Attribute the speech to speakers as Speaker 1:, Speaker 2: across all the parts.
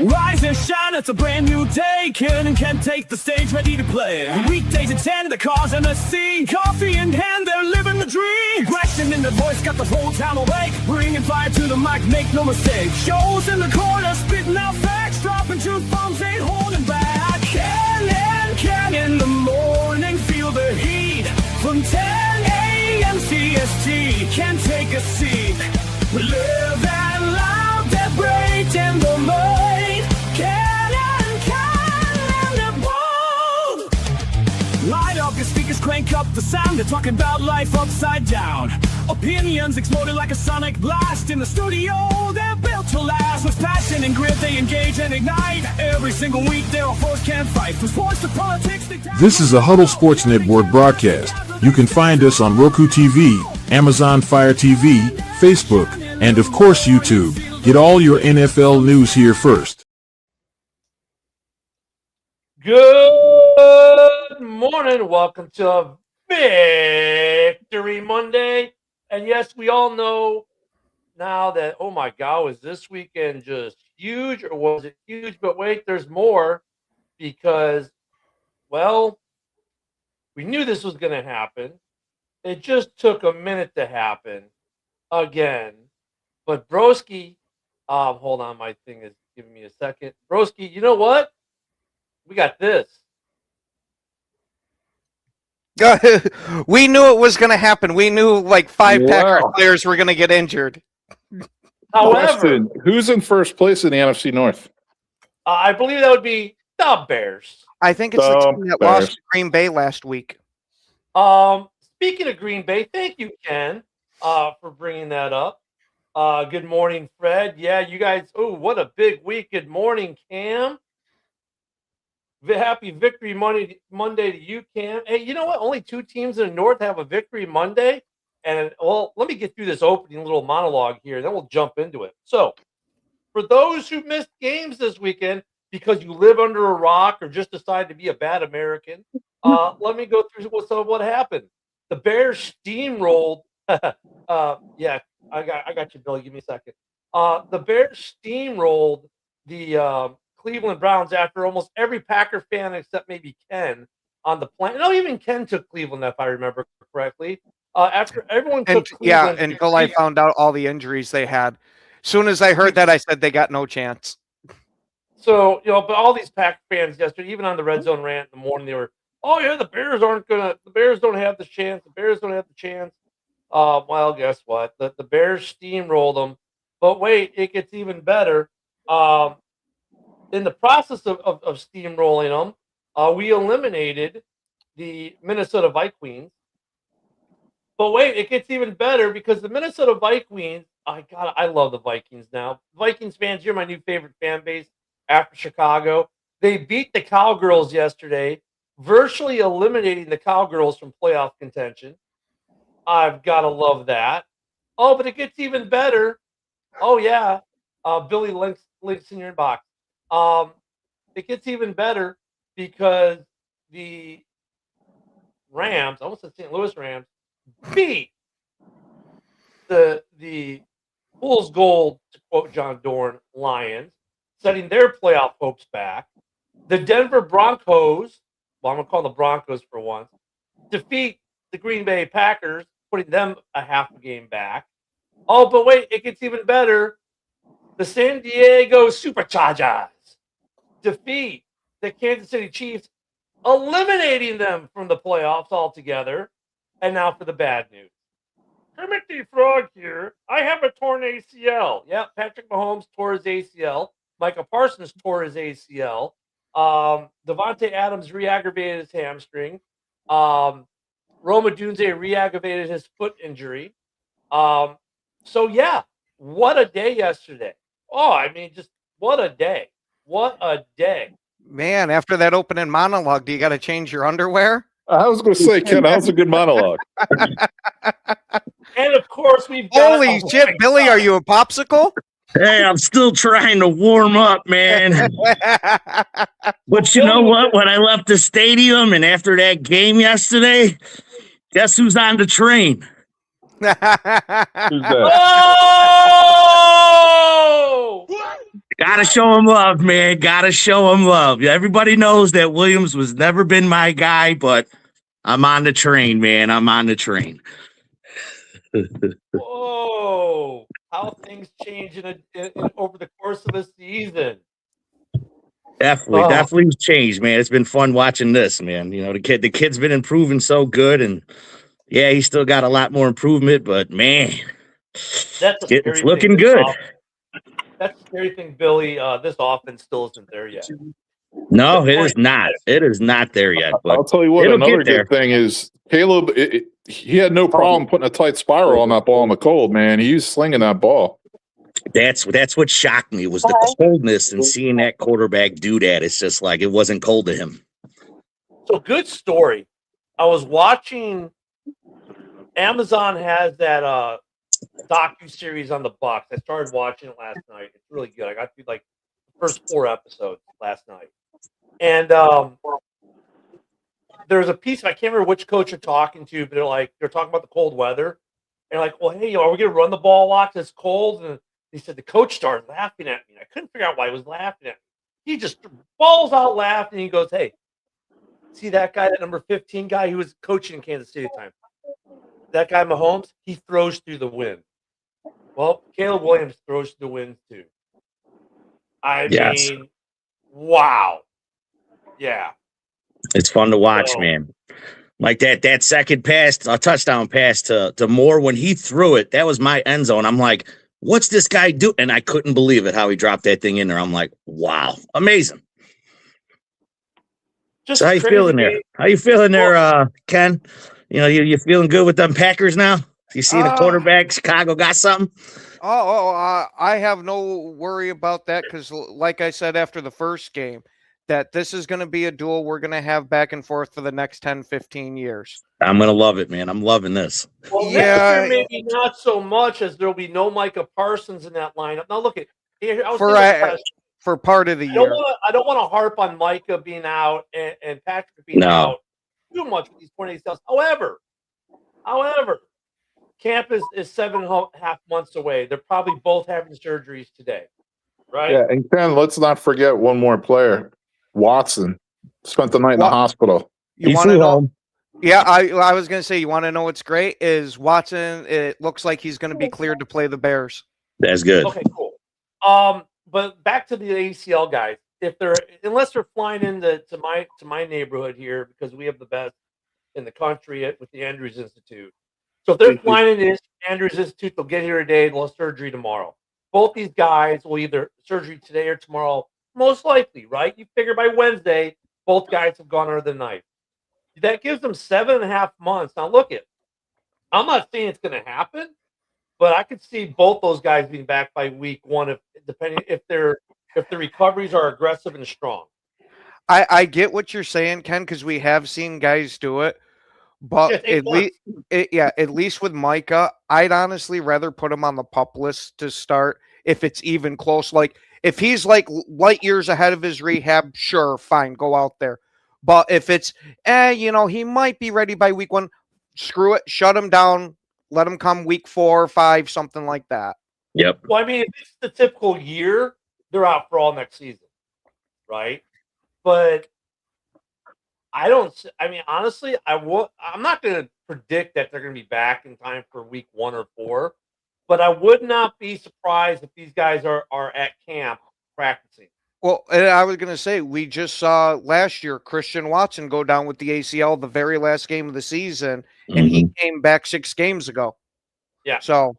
Speaker 1: Rise and shine, it's a brand new day. Ken and Ken take the stage, ready to play. Weekdays at 10, the cars on the scene. Coffee in hand, they're living the dream. Question in the voice, got the whole town awake. Bringing fire to the mic, make no mistake. Shows in the corner, spitting out facts. Dropping truth bombs, ain't holding back. Ken and Ken in the morning, feel the heat. From 10 a.m. CST, can take a seat. We live and loud, that break in the mud. Light up your speakers, crank up the sound. They're talking about life upside down. Opinions exploding like a sonic blast. In the studio, they're built to last. With passion and grit, they engage and ignite. Every single week, their foes can't fight. From sports to politics,
Speaker 2: This is a Huddle Sports Network broadcast. You can find us on Roku TV, Amazon Fire TV, Facebook, and of course YouTube. Get all your NFL news here first.
Speaker 3: Good morning. Welcome to Victory Monday. And yes, we all know now that, oh my God, was this weekend just huge or was it huge? But wait, there's more because, well, we knew this was going to happen. It just took a minute to happen again. But Broski, hold on, my thing is giving me a second. Broski, you know what? We got this.
Speaker 4: We knew it was going to happen. We knew like five Packers players were going to get injured.
Speaker 3: However,
Speaker 5: question, who's in first place in the NFC North?
Speaker 3: I believe that would be the Bears.
Speaker 4: I think it's the team that lost to Green Bay last week.
Speaker 3: Speaking of Green Bay, thank you, Ken, for bringing that up. Good morning, Fred. Yeah, you guys. Oh, what a big week. Good morning, Cam. Happy Victory Monday to you, Cam. Hey, you know what? Only two teams in the North have a Victory Monday. And, well, let me get through this opening little monologue here, then we'll jump into it. So, for those who missed games this weekend because you live under a rock or just decided to be a bad American, let me go through some of what happened. The Bears steamrolled. Yeah, I got you, Billy. Give me a second. The Bears steamrolled the Cleveland Browns after almost every Packer fan except maybe Ken on the planet. No, even Ken took Cleveland, if I remember correctly. After everyone took Cleveland.
Speaker 4: Yeah, until I found out all the injuries they had. As soon as I heard that, I said they got no chance.
Speaker 3: So, but all these Packer fans yesterday, even on the Red Zone rant in the morning, they were, oh, yeah, the Bears don't have the chance. The Bears don't have the chance. Well, guess what? The Bears steamrolled them. But wait, it gets even better. In the process of steamrolling them, we eliminated the Minnesota Vikings. But wait, it gets even better because the Minnesota Vikings, I love the Vikings now. Vikings fans, you're my new favorite fan base after Chicago. They beat the Cowgirls yesterday, virtually eliminating the Cowgirls from playoff contention. I've got to love that. Oh, but it gets even better. Oh, yeah. Billy, links in your inbox. It gets even better because the Rams, I almost said St. Louis Rams, beat the Fool's Gold, to quote John Dorn, Lions, setting their playoff hopes back. The Denver Broncos, well, I'm going to call them the Broncos for once, defeat the Green Bay Packers, putting them a half a game back. Oh, but wait, it gets even better. The San Diego Superchargers defeat the Kansas City Chiefs, eliminating them from the playoffs altogether. And now for the bad news. Kermit the Frog here. I have a torn ACL. Yeah, Patrick Mahomes tore his ACL. Micah Parsons tore his ACL. Devontae Adams re-aggravated his hamstring. Roma Dunze re-aggravated his foot injury. So, yeah, what a day yesterday. Oh, I mean, just what a day. What a day.
Speaker 4: Man, after that opening monologue, do you got to change your underwear?
Speaker 5: I was going to say, Ken, that was a good monologue.
Speaker 3: And, of course, we've got...
Speaker 4: Holy shit, Billy, are you a popsicle?
Speaker 1: Hey, I'm still trying to warm up, man. But you know what? When I left the stadium and after that game yesterday, guess who's on the train?
Speaker 5: Who's that?
Speaker 3: Oh!
Speaker 6: Gotta show him love, man. Gotta show him love. Everybody knows that Williams was never been my guy, but I'm on the train, man. I'm on the train.
Speaker 3: Whoa! How things change over the course of a season.
Speaker 6: Definitely changed, man. It's been fun watching this, man. You know, the kid's been improving so good, and yeah, he's still got a lot more improvement, but man, it's looking good.
Speaker 3: That's the scary thing, Billy. This offense still isn't there yet.
Speaker 6: No, it is not. It is not there yet. But
Speaker 5: I'll tell you what, another good thing is Caleb, he had no problem putting a tight spiral on that ball in the cold, man. He was slinging that ball.
Speaker 6: That's what shocked me was the coldness and seeing that quarterback do that. It's just like it wasn't cold to him.
Speaker 3: So good story. I was watching. Amazon has that docu-series on the Bucks. I started watching it last night. It's really good. I got through like the first 4 episodes last night. And there's a piece, I can't remember which coach you're talking to, but they're talking about the cold weather. And like, well, hey, are we going to run the ball a lot because it's cold? And he said the coach started laughing at me. I couldn't figure out why he was laughing at me. He just balls out laughing. And he goes, hey, see that guy, that number 15 guy who was coaching in Kansas City at the time? That guy Mahomes, he throws through the wind. Well, Caleb Williams throws through the wind too. I mean, wow. Yeah.
Speaker 6: It's fun to watch, man. Like that second pass, a touchdown pass to Moore, when he threw it, that was my end zone. I'm like, what's this guy do? And I couldn't believe it, how he dropped that thing in there. I'm like, wow, amazing.
Speaker 3: Just
Speaker 6: so how you feeling there? How you feeling there, Ken? You know, you feeling good with them Packers now? You see the quarterback, Chicago got something?
Speaker 4: I have no worry about that because, like I said after the first game, that this is going to be a duel we're going to have back and forth for the next 10, 15 years.
Speaker 6: I'm going to love it, man. I'm loving this.
Speaker 3: Well, next year, maybe not so much, as there'll be no Micah Parsons in that lineup. Now, look,
Speaker 4: for part of the year.
Speaker 3: I don't want to harp on Micah being out and Patrick being out too much with these 28 sales. However, camp is 7.5 months away. They're probably both having surgeries today, right?
Speaker 5: Yeah, and Ken, let's not forget one more player. Watson spent the night in the hospital.
Speaker 4: You want to know? Yeah, I was going to say, you want to know what's great is Watson. It looks like he's going to be cleared to play the Bears.
Speaker 6: That's good.
Speaker 3: Okay, cool. But back to the ACL guys. Unless they're flying into my neighborhood here, because we have the best in the country with the Andrews Institute. So if they're flying into Andrews Institute, they'll get here today. They'll have surgery tomorrow. Both these guys will either surgery today or tomorrow, most likely, right? You figure by Wednesday, both guys have gone under the knife. That gives them 7.5 months. Now, I'm not saying it's going to happen, but I could see both those guys being back by week 1, depending if the recoveries are aggressive and strong.
Speaker 4: I get what you're saying, Ken, because we have seen guys do it. But at least with Micah, I'd honestly rather put him on the PUP list to start if it's even close. Like, if he's like light years ahead of his rehab, sure, fine, go out there. But if it's, he might be ready by week 1, screw it, shut him down, let him come week 4 or 5, something like that.
Speaker 6: Yep.
Speaker 3: Well, I mean, if it's the typical year, they're out for all next season, right? But honestly, I'm not going to predict that they're going to be back in time for week 1 or 4, but I would not be surprised if these guys are at camp practicing.
Speaker 4: Well, I was going to say, we just saw last year Christian Watson go down with the ACL the very last game of the season, and he came back 6 games ago.
Speaker 3: Yeah.
Speaker 4: So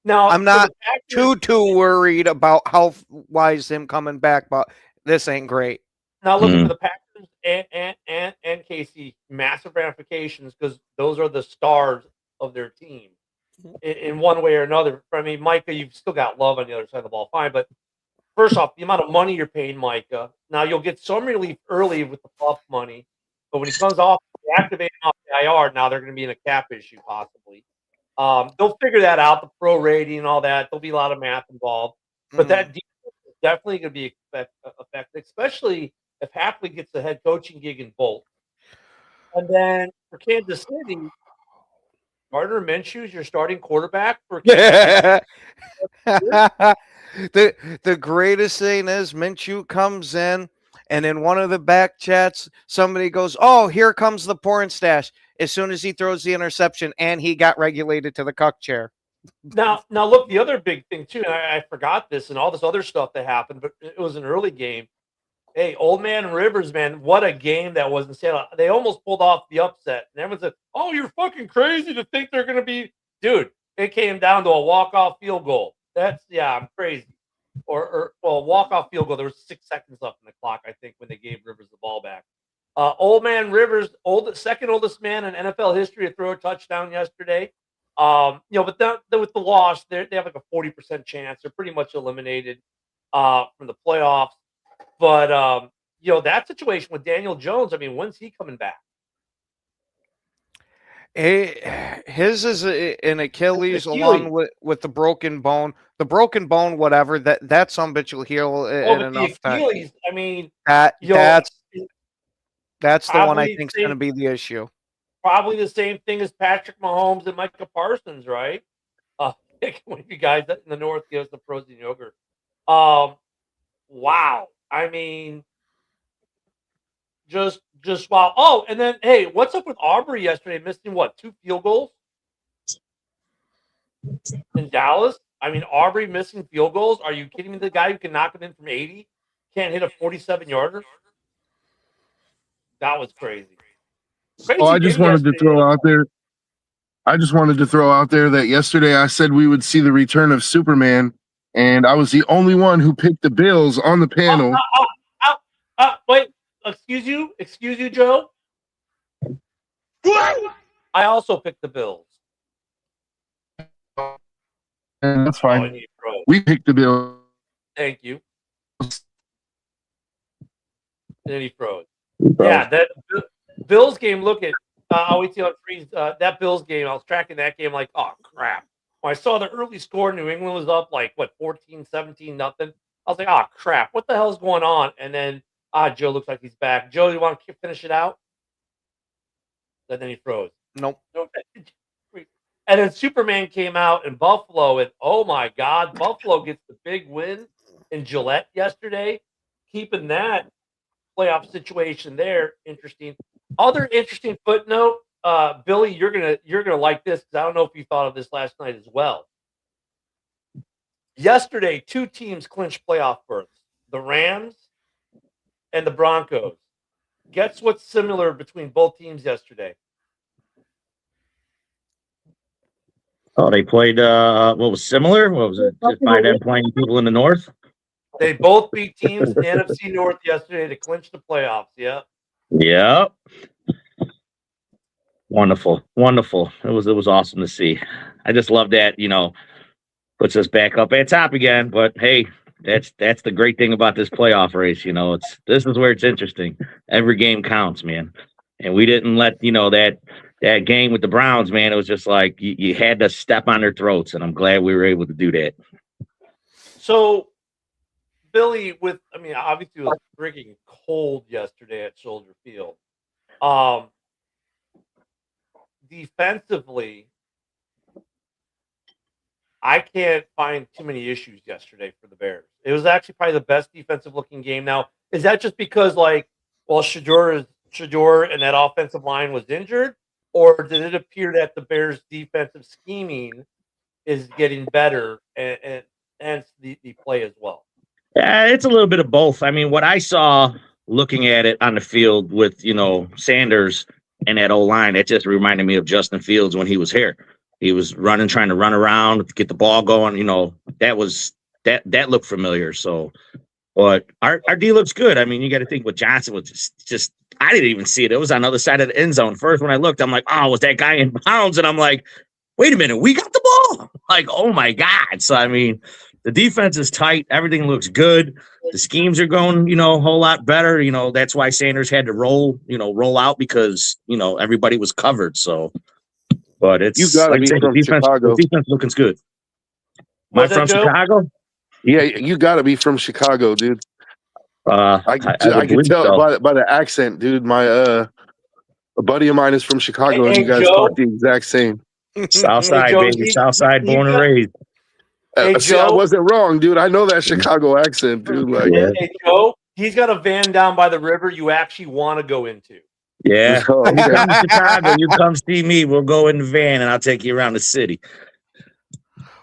Speaker 3: now
Speaker 4: I'm not too worried about how wise him coming back, but this ain't great.
Speaker 3: Now look for the Packers and Casey, massive ramifications because those are the stars of their team in one way or another. I mean, Micah, you've still got Love on the other side of the ball, fine, but first off, the amount of money you're paying Micah. Now you'll get some relief early with the PUP money, but when he comes off, activating off the IR, now they're going to be in a cap issue possibly. They'll figure that out, the pro rating and all that. There'll be a lot of math involved, but that defense is definitely going to be effective, especially if Hafley gets the head coaching gig in Bolt. And then for Kansas City, Gardner Minshew's your starting quarterback for Kansas City.
Speaker 4: The greatest thing is Minshew comes in, and in one of the back chats, somebody goes, "Oh, here comes the porn stash." As soon as he throws the interception, and he got regulated to the cuck chair.
Speaker 3: Now, look, the other big thing too, and I forgot this and all this other stuff that happened, but it was an early game. Hey, Old Man Rivers, man, what a game that was in Seattle. They almost pulled off the upset, and everyone said, "Oh, you're fucking crazy to think they're going to be." Dude, it came down to a walk-off field goal. I'm crazy. Or walk-off field goal. There was 6 seconds left in the clock, I think, when they gave Rivers the ball back. Old Man Rivers, second oldest man in NFL history to throw a touchdown yesterday. But with the loss, they have like a 40% chance. They're pretty much eliminated from the playoffs. But that situation with Daniel Jones, I mean, when's he coming back?
Speaker 4: His is an Achilles along with the broken bone. The broken bone, whatever, that bitch will heal in enough time.
Speaker 3: Achilles, I mean,
Speaker 4: that's the one I think is going to be the issue.
Speaker 3: Probably the same thing as Patrick Mahomes and Micah Parsons, right? One of you guys in the north give us the frozen yogurt. Wow. I mean, just wow. Oh, and then hey, what's up with Aubrey yesterday? Missing 2 field goals in Dallas? I mean, Aubrey missing field goals. Are you kidding me? The guy who can knock it in from 80 can't hit a 47-yarder. That was crazy.
Speaker 7: I just wanted to throw out there that yesterday I said we would see the return of Superman, and I was the only one who picked the Bills on the panel.
Speaker 3: Wait, excuse you, Joe. I also picked the Bills.
Speaker 7: And that's fine. We picked the Bills.
Speaker 3: Thank you. And then he froze. Yeah, that Bills game. Look at I'll wait till it freeze. That Bills game. I was tracking that game like, oh crap. When I saw the early score, New England was up like 14-17 nothing. I was like, oh crap, what the hell's going on? And then Joe looks like he's back. Joe, you want to finish it out? And then he froze.
Speaker 4: Nope.
Speaker 3: And then Superman came out in Buffalo, and oh my God, Buffalo gets the big win in Gillette yesterday, keeping that playoff situation there interesting. Other interesting footnote, Billy, you're gonna like this because I don't know if you thought of this last night as well. Yesterday, 2 teams clinched playoff berths: the Rams and the Broncos. Guess what's similar between both teams yesterday?
Speaker 6: Oh, they played what was similar? What was it? Just by them playing people in the north?
Speaker 3: They both beat teams in the NFC North yesterday to clinch the playoffs. Yeah.
Speaker 6: Yep. Wonderful. It was awesome to see. I just love that, puts us back up at top again. But hey, that's the great thing about this playoff race. This is where it's interesting. Every game counts, man. And we didn't let that game with the Browns, man. It was just like you had to step on their throats, and I'm glad we were able to do that.
Speaker 3: So, Billy, obviously it was freaking cold yesterday at Soldier Field. Defensively, I can't find too many issues yesterday for the Bears. It was actually probably the best defensive-looking game. Now, is that just because, Shedeur and that offensive line was injured, or did it appear that the Bears' defensive scheming is getting better and hence the play as well?
Speaker 6: Yeah, it's a little bit of both. I mean, what I saw looking at it on the field with, Sanders and that O-line, it just reminded me of Justin Fields when he was here. He was trying to run around, get the ball going. That looked familiar. So, but our D looks good. I mean, you got to think what Johnson was just I didn't even see it. It was on the other side of the end zone. First, when I looked, I'm like, oh, was that guy in bounds? And I'm like, wait a minute, we got the ball. Like, oh my God. So, I mean, the defense is tight. Everything looks good. The schemes are going, a whole lot better. That's why Sanders had to roll out because, everybody was covered. So, but it's
Speaker 7: you gotta be from Chicago.
Speaker 6: The defense looking good. Am I from Chicago?
Speaker 7: Yeah, you got to be from Chicago, dude. I can tell so. by the accent, dude. My a buddy of mine is from Chicago, and you guys talk the exact same.
Speaker 6: Southside, baby. Southside, born and raised.
Speaker 3: Hey,
Speaker 7: See, I
Speaker 3: Joe.
Speaker 7: wasn't wrong, dude. I know that Chicago accent, dude. Like,
Speaker 3: Hey, Joe, he's got a van down by the river you actually want to go into.
Speaker 6: Yeah.
Speaker 7: Oh,
Speaker 6: You
Speaker 7: okay.
Speaker 6: come to Chicago, you come see me. We'll go in the van and I'll take you around the city.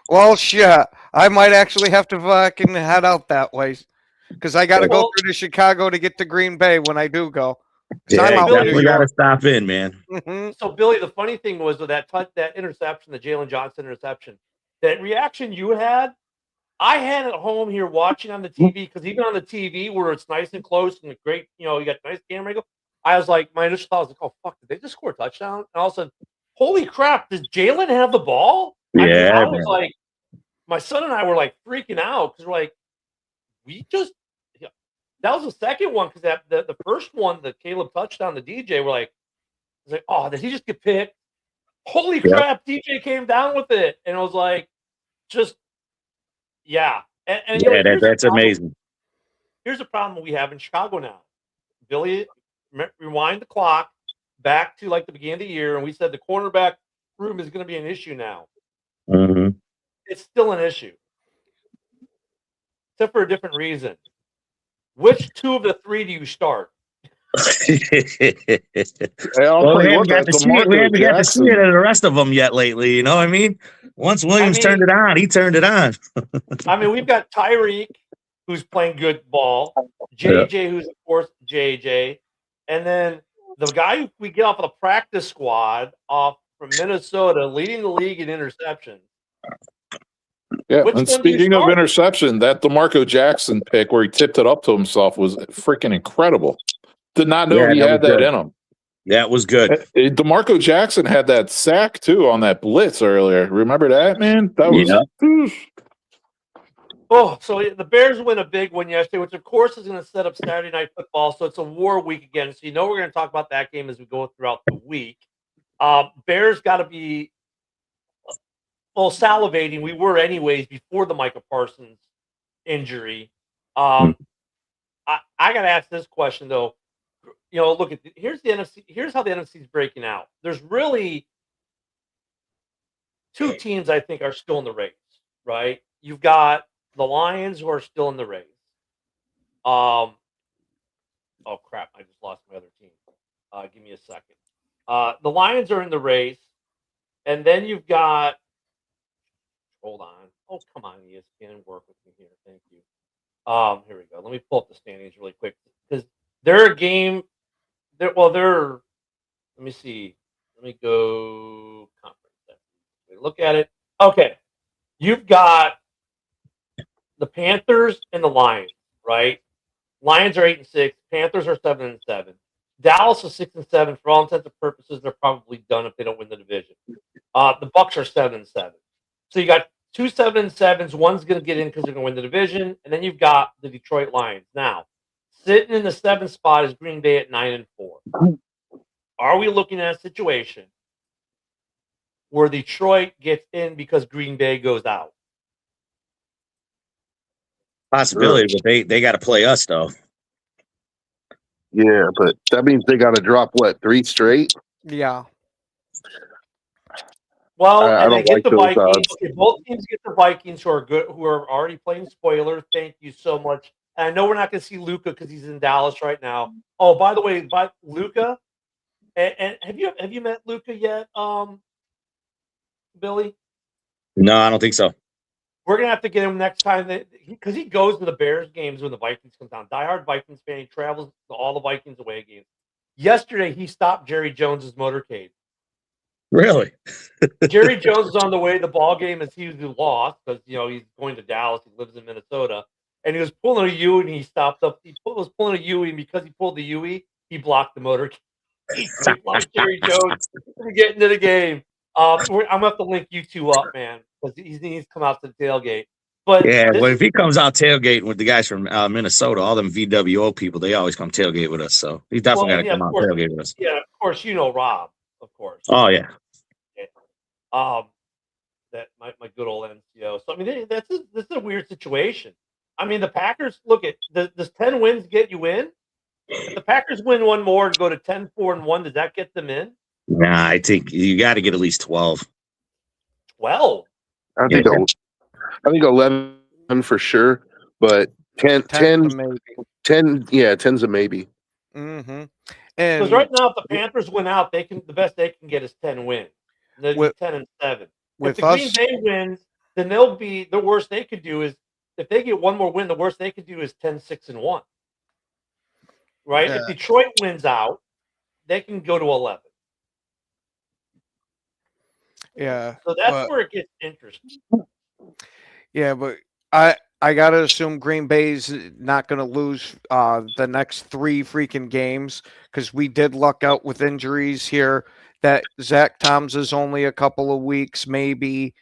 Speaker 4: Well, shit. I might actually have to fucking head out that way because I got to go through to Chicago to get to Green Bay when I do go.
Speaker 6: Yeah,
Speaker 4: I'm
Speaker 6: you
Speaker 4: out in New
Speaker 6: definitely got to
Speaker 4: York.
Speaker 6: stop in, man.
Speaker 3: So, Billy, the funny thing was with that interception, the Jalen Johnson interception, that reaction you had, I had at home here watching on the TV, because even on the TV where it's nice and close and great, you got nice camera angle, I was like, my initial thought was like, oh, fuck, did they just score a touchdown? And all of a sudden, holy crap, does Jalen have the ball?
Speaker 6: Yeah,
Speaker 3: I was like, my son and I were like freaking out because we're like, that was the second one, because the first one, the Caleb touchdown, the DJ, we're like, I was like, oh, did he just get picked? Holy crap, DJ came down with it. And it was like, just, yeah. And
Speaker 6: that's amazing.
Speaker 3: Here's the problem we have in Chicago now. Billy, rewind the clock back to like the beginning of the year, and we said the cornerback room is going to be an issue now.
Speaker 6: Mm-hmm.
Speaker 3: It's still an issue, except for a different reason. Which two of the three do you start?
Speaker 6: We haven't got to see it of the rest of them yet lately. You know what I mean? Once Williams turned it on, he turned it on.
Speaker 3: I mean, we've got Tyreek, who's playing good ball, JJ, who's, of course, JJ, and then the guy who we get off of the practice squad off from Minnesota, leading the league in interceptions.
Speaker 5: Yeah, and speaking of interception, that DeMarco Jackson pick where he tipped it up to himself was freaking incredible. Did not know he had that in him.
Speaker 6: That was good.
Speaker 5: DeMarco Jackson had that sack too on that blitz earlier. Remember that, man? That was.
Speaker 3: Oh, so the Bears win a big one yesterday, which of course is going to set up Saturday Night Football. So it's a war week again. So we're going to talk about that game as we go throughout the week. Bears got to be salivating. We were anyways before the Micah Parsons injury. I got to ask this question though. Look at here's the NFC. Here's how the NFC is breaking out. There's really two teams I think are still in the race, right? You've got the Lions, who are still in the race. Oh crap! I just lost my other team. Give me a second. The Lions are in the race, and then you've got. Hold on. Oh, come on, ESPN, work with me here. Thank you. Here we go. Let me pull up the standings really quick because they're a game. Let me see. Let me go conference. Look at it. Okay, you've got the Panthers and the Lions, right? Lions are 8-6. Panthers are 7-7. Dallas is 6-7. For all intents and purposes, they're probably done if they don't win the division. The Bucs are 7-7. So you got 2 7-7s. One's going to get in because they're going to win the division, and then you've got the Detroit Lions. Now, sitting in the 7th spot is Green Bay at 9-4. Are we looking at a situation where Detroit gets in because Green Bay goes out?
Speaker 6: Possibility, but they got to play us though.
Speaker 7: Yeah, but that means they got to drop 3 straight.
Speaker 4: Yeah.
Speaker 3: Well, and they get the Vikings. Okay, both teams get the Vikings, who are good, who are already playing spoilers. Thank you so much. And I know we're not going to see Luka because he's in Dallas right now. Oh, by the way, Luka, and have you met Luka yet, Billy?
Speaker 6: No, I don't think so.
Speaker 3: We're gonna have to get him next time because he goes to the Bears games when the Vikings come down. Diehard Vikings fan. He travels to all the Vikings away games. Yesterday, he stopped Jerry Jones's motorcade.
Speaker 6: Really?
Speaker 3: Jerry Jones was on the way to the ball game as he lost because he's going to Dallas. He lives in Minnesota, and he was pulling a U, and he stopped up. He was pulling a U, and because he pulled the UE, he blocked the motorcade. He blocked Jerry Jones from getting to the game. I'm gonna have to link you two up, man, because he needs to come out to the tailgate. But
Speaker 6: yeah, well, if he comes out tailgating with the guys from Minnesota, all them VWO people, they always come tailgate with us. So he's definitely got to come out tailgate with us.
Speaker 3: Yeah, of course, Rob, of course.
Speaker 6: Oh yeah.
Speaker 3: That my good old NCO. So I mean, this is a weird situation. I mean, the Packers does 10 wins get you in? If the Packers win one more and go to 10-4-1, does that get them in?
Speaker 6: Nah, I think you got to get at least 12.
Speaker 3: 12.
Speaker 7: I think I think 11 for sure, but 10
Speaker 4: maybe.
Speaker 7: 10, yeah, 10's a maybe.
Speaker 4: Mm-hmm.
Speaker 3: Because right now, if the Panthers win out, the best they can get is 10 wins. They'll be 10-7. If the Green Bay wins, then the worst they could do is, if they get one more win, the worst they could do is 10-6-1. Right? If Detroit wins out, they can go to 11.
Speaker 4: Yeah.
Speaker 3: So that's where it gets interesting.
Speaker 4: Yeah, but I gotta assume Green Bay's not gonna lose the next 3 freaking games, because we did luck out with injuries here. That Zach Toms is only a couple of weeks, maybe.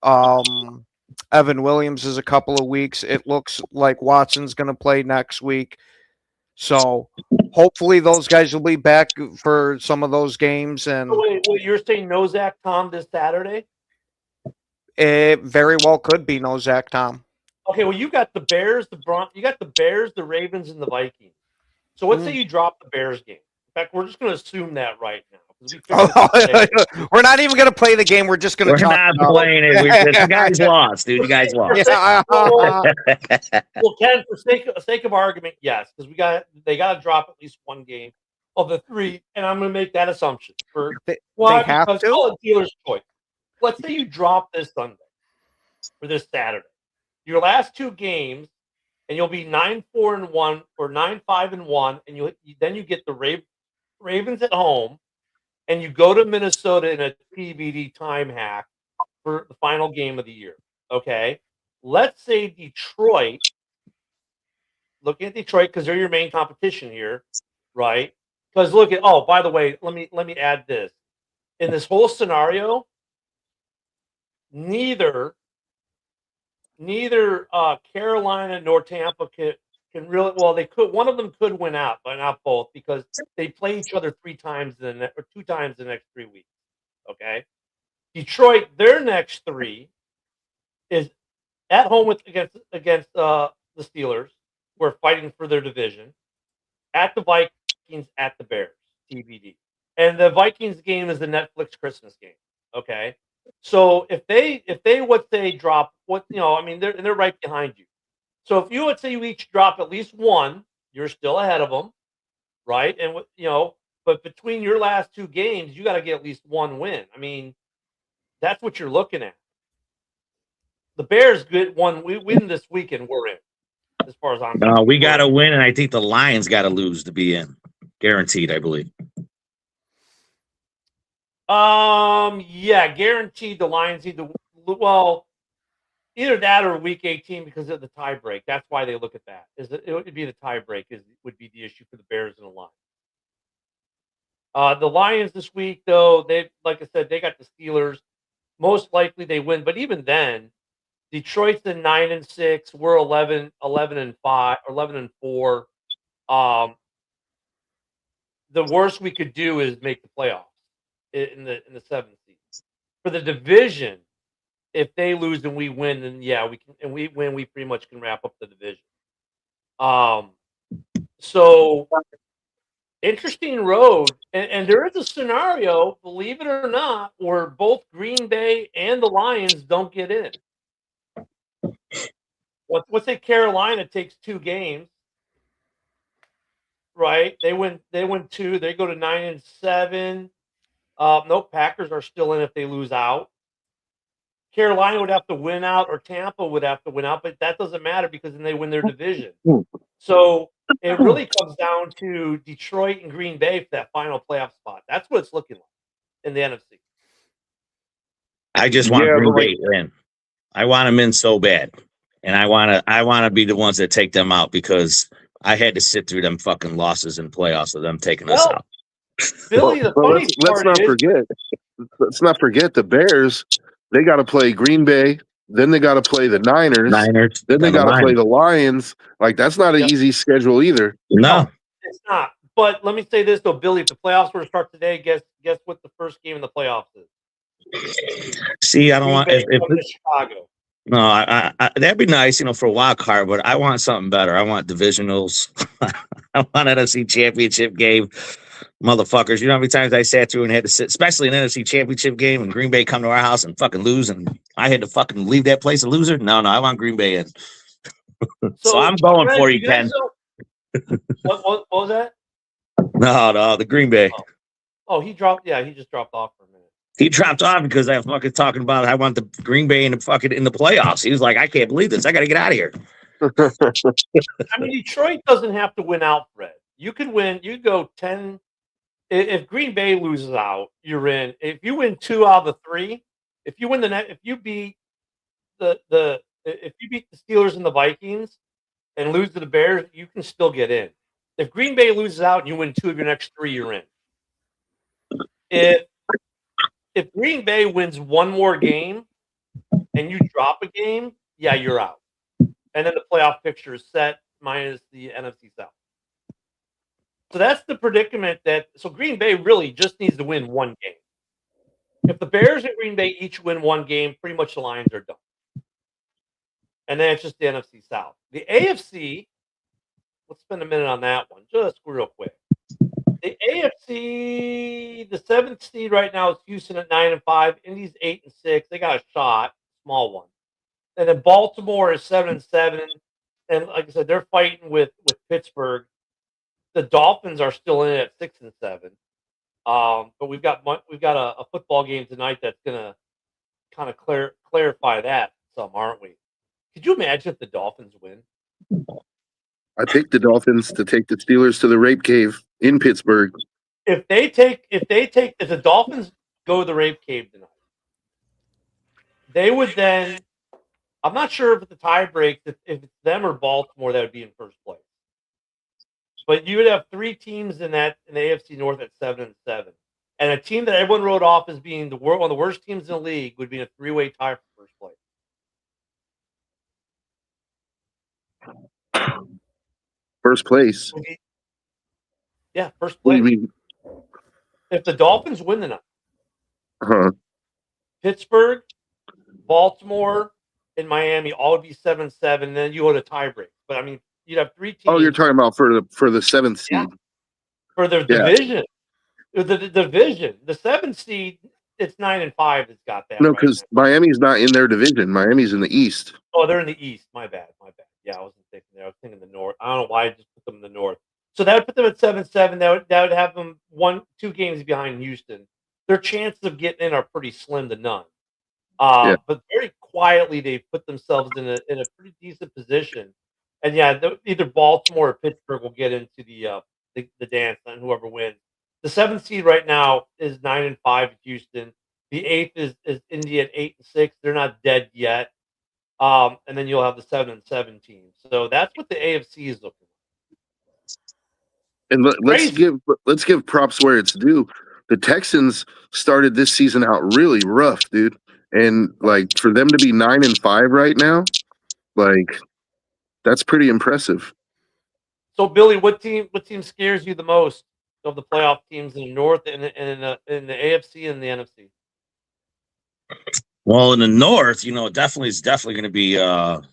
Speaker 4: Evan Williams is a couple of weeks. It looks like Watson's gonna play next week. So hopefully those guys will be back for some of those games. And
Speaker 3: wait, you're saying no Zach Tom this Saturday?
Speaker 4: It very well could be no Zach Tom.
Speaker 3: Okay, well, you got the Bears, the Ravens, and the Vikings. So let's say you drop the Bears game. In fact, we're just going to assume that right now.
Speaker 4: We're not even going to play the game. We're just going to talk.
Speaker 6: We're not playing it. You guys lost, dude. You guys lost.
Speaker 3: Well, Ken, for sake of argument, yes, because they got to drop at least one game of the 3, and I'm going to make that assumption.
Speaker 4: They have to.
Speaker 3: Call it dealer's choice. Let's say you drop this Sunday or this Saturday. Your last 2 games, and you'll be 9-4-1 or 9-5-1, and then you get the Ravens at home, and you go to Minnesota in a TBD time hack for the final game of the year. Okay, let's say Detroit. Looking at Detroit because they're your main competition here, right? Because look at by the way, let me add this. In this whole scenario, neither Carolina nor Tampa can really, well, they could, one of them could win out, but not both, because they play each other 2 times in the next 3 weeks. Okay, Detroit, their next 3 is at home against the Steelers, who are fighting for their division, at the Vikings, at the Bears, TBD, and the Vikings game is the Netflix Christmas game. Okay. So if they would say drop they're right behind you. So if you would say you each drop at least one, you're still ahead of them, right? And but between your last 2 games, you got to get at least one win. I mean, that's what you're looking at. The Bears we win this weekend, we're in. As far as I'm concerned,
Speaker 6: we got to win, and I think the Lions got to lose to be in, guaranteed, I believe.
Speaker 3: Yeah, guaranteed the Lions either that or week 18 because of the tie break. That's why they look at that. It would be the tie break would be the issue for the Bears and the Lions. The Lions this week, though, like I said, they got the Steelers. Most likely they win, but even then, Detroit's in 9-6. We're 11-5, 11-4. The worst we could do is make the playoffs in the 7th seed. For the division, if they lose and we win, then yeah, we can, and we win, we pretty much can wrap up the division. So interesting road, and there is a scenario, believe it or not, where both Green Bay and the Lions don't get in. Let's say Carolina takes 2 games, right? They win 2. They go to 9-7. Nope, Packers are still in if they lose out. Carolina would have to win out, or Tampa would have to win out, but that doesn't matter because then they win their division. So it really comes down to Detroit and Green Bay for that final playoff spot. That's what it's looking like in the NFC.
Speaker 6: I just want Green Bay in. I want them in so bad, and I want to be the ones that take them out because I had to sit through them fucking losses in playoffs of them taking us out.
Speaker 3: Billy, the funny part
Speaker 7: let's not forget the Bears. They got to play Green Bay, then they got to play the Niners, then they got to play the Lions. Like, that's not an easy schedule either.
Speaker 6: No,
Speaker 3: it's not. But let me say this though, Billy: if the playoffs were to start today, guess what the first game in the playoffs is?
Speaker 6: See, I don't want if
Speaker 3: Chicago.
Speaker 6: No, I that'd be nice, for a wild card, but I want something better. I want divisionals. I want an NFC championship game. motherfuckers. You know how many times I sat through and had to sit, especially an NFC Championship game, and Green Bay come to our house and fucking lose, and I had to fucking leave that place a loser? No, I want Green Bay in. So I'm going
Speaker 3: Fred,
Speaker 6: for you, Ken.
Speaker 3: What was that?
Speaker 6: No, the Green Bay.
Speaker 3: Oh, he dropped. Yeah, he just dropped off for a minute.
Speaker 6: He dropped off because I was fucking talking about I want the Green Bay in the playoffs. He was like, I can't believe this. I got to get out of here.
Speaker 3: I mean, Detroit doesn't have to win out, Fred. You could win. You go 10. If Green Bay loses out, you're in. If you win 2 out of the 3, if you win if you beat if you beat the Steelers and the Vikings and lose to the Bears, you can still get in. If Green Bay loses out and you win 2 of your next 3, you're in. If Green Bay wins 1 more game and you drop a game, yeah, you're out. And then the playoff picture is set minus the NFC South. So that's the predicament so Green Bay really just needs to win 1 game. If the Bears and Green Bay each win 1 game, pretty much the Lions are done. And then it's just the NFC South. The AFC, let's spend a minute on that one, just real quick. The AFC, the 7th seed right now is Houston at 9-5. Indy's 8-6. They got a shot, small one. And then Baltimore is 7-7. And like I said, they're fighting with Pittsburgh. The Dolphins are still in at 6-7. But we've got a football game tonight that's gonna kind of clarify that some, aren't we? Could you imagine if the Dolphins win?
Speaker 7: I picked the Dolphins to take the Steelers to the rape cave in Pittsburgh.
Speaker 3: If the Dolphins go to the rape cave tonight, they would then. I'm not sure if the tie breaks, if it's them or Baltimore that would be in first place. But you would have 3 teams in the AFC North at 7-7, and a team that everyone wrote off as being one of the worst teams in the league would be in a 3-way tie for first place.
Speaker 7: First place.
Speaker 3: Yeah, first
Speaker 7: What do
Speaker 3: place.
Speaker 7: you mean?
Speaker 3: If the Dolphins win tonight,
Speaker 7: Pittsburgh,
Speaker 3: Baltimore, and Miami all would be 7-7, and then you go to tie break. But I mean, you'd have 3 teams.
Speaker 7: Oh, you're talking about for the 7th seed.
Speaker 3: Yeah. For their division. The division. The 7th seed, it's 9-5 that's got that.
Speaker 7: No, because Miami's not in their division. Miami's in the East.
Speaker 3: Oh, they're in the East. My bad. Yeah, I wasn't thinking there. I was thinking the North. I don't know why I just put them in the North. So that would put them at 7-7. That would have them 2 games behind Houston. Their chances of getting in are pretty slim to none. But very quietly, they put themselves in a pretty decent position. And yeah, either Baltimore or Pittsburgh will get into the dance on whoever wins. The 7th seed right now is 9-5 at Houston. The 8th is Indy at 8-6. They're not dead yet. And then you'll have the 7-7 team. So that's what the AFC is looking like.
Speaker 7: And let's give props where it's due. The Texans started this season out really rough, dude. And like for them to be 9-5 right now, like that's pretty impressive.
Speaker 3: So Billy, what team scares you the most of the playoff teams in the North and in the AFC and the NFC?
Speaker 6: Well, in the North, it's definitely going to be the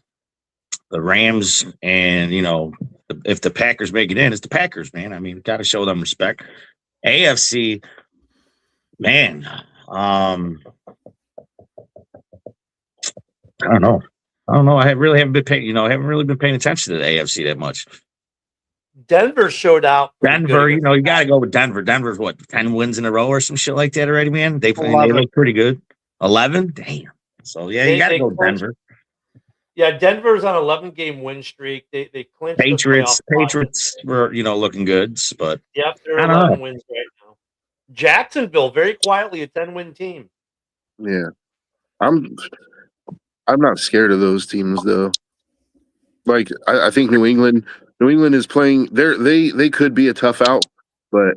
Speaker 6: Rams, and if the Packers make it in, it's the Packers, man. I mean, got to show them respect. AFC, man, I don't know. I really haven't been paying attention to the AFC that much.
Speaker 3: Denver showed out.
Speaker 6: Denver, you got to go with Denver. Denver's what, 10 wins in a row or some shit like that already, man. They look pretty good. 11, damn. So yeah, you got to go with Denver.
Speaker 3: Yeah, Denver's on an 11-game win streak. They clinched.
Speaker 6: Patriots were looking good, but
Speaker 3: yep, they're 11 wins right now. Jacksonville, very quietly, a 10-win team.
Speaker 7: Yeah, I'm not scared of those teams though. Like I think New England is playing. They could be a tough out, but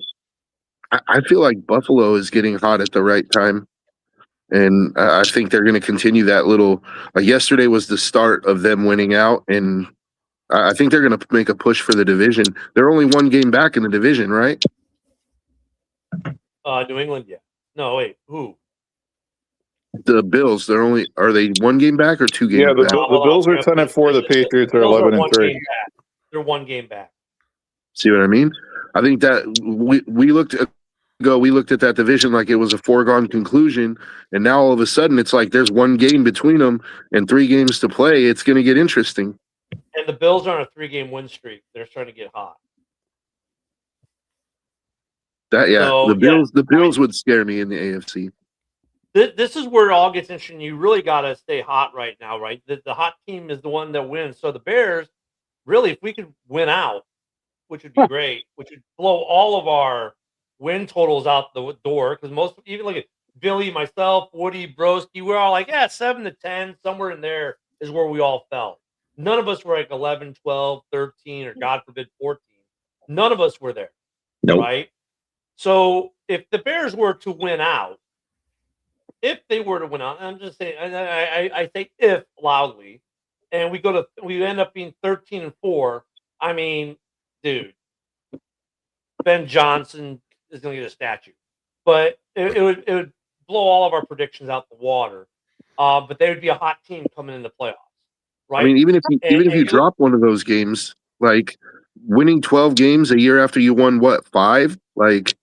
Speaker 7: I feel like Buffalo is getting hot at the right time. And I think they're going to continue that little. Yesterday was the start of them winning out, and I think they're going to make a push for the division. They're only 1 game back in the division, right?
Speaker 3: New England, yeah. No, wait, who?
Speaker 7: The Bills. Are they 1 game back or 2 games?
Speaker 5: Yeah, the
Speaker 7: back?
Speaker 5: Bills are 10-4. The Patriots are 11-3.
Speaker 3: They're 1 game back.
Speaker 7: See what I mean? I think that we looked at that division like it was a foregone conclusion, and now all of a sudden it's like there's one game between them and 3 games to play. It's going to get interesting.
Speaker 3: And the Bills are on a 3-game win streak. They're starting to get hot.
Speaker 7: The Bills would scare me in the AFC.
Speaker 3: This is where it all gets interesting. You really got to stay hot right now, right? The hot team is the one that wins. So the Bears, really, if we could win out, which would be great, which would blow all of our win totals out the door, because even like Billy, myself, Woody, Broski, we're all like, 7-10, somewhere in there is where we all fell. None of us were like 11, 12, 13, or God forbid 14. None of us were there.
Speaker 6: Nope.
Speaker 3: Right? So if the Bears were to win out, I'm just saying, I say if loudly, and we end up being 13-4. I mean, dude, Ben Johnson is going to get a statue, but it would blow all of our predictions out the water. But they would be a hot team coming in the playoffs, right?
Speaker 7: I mean, even if you drop one of those games, like winning 12 games a year after you won 5, like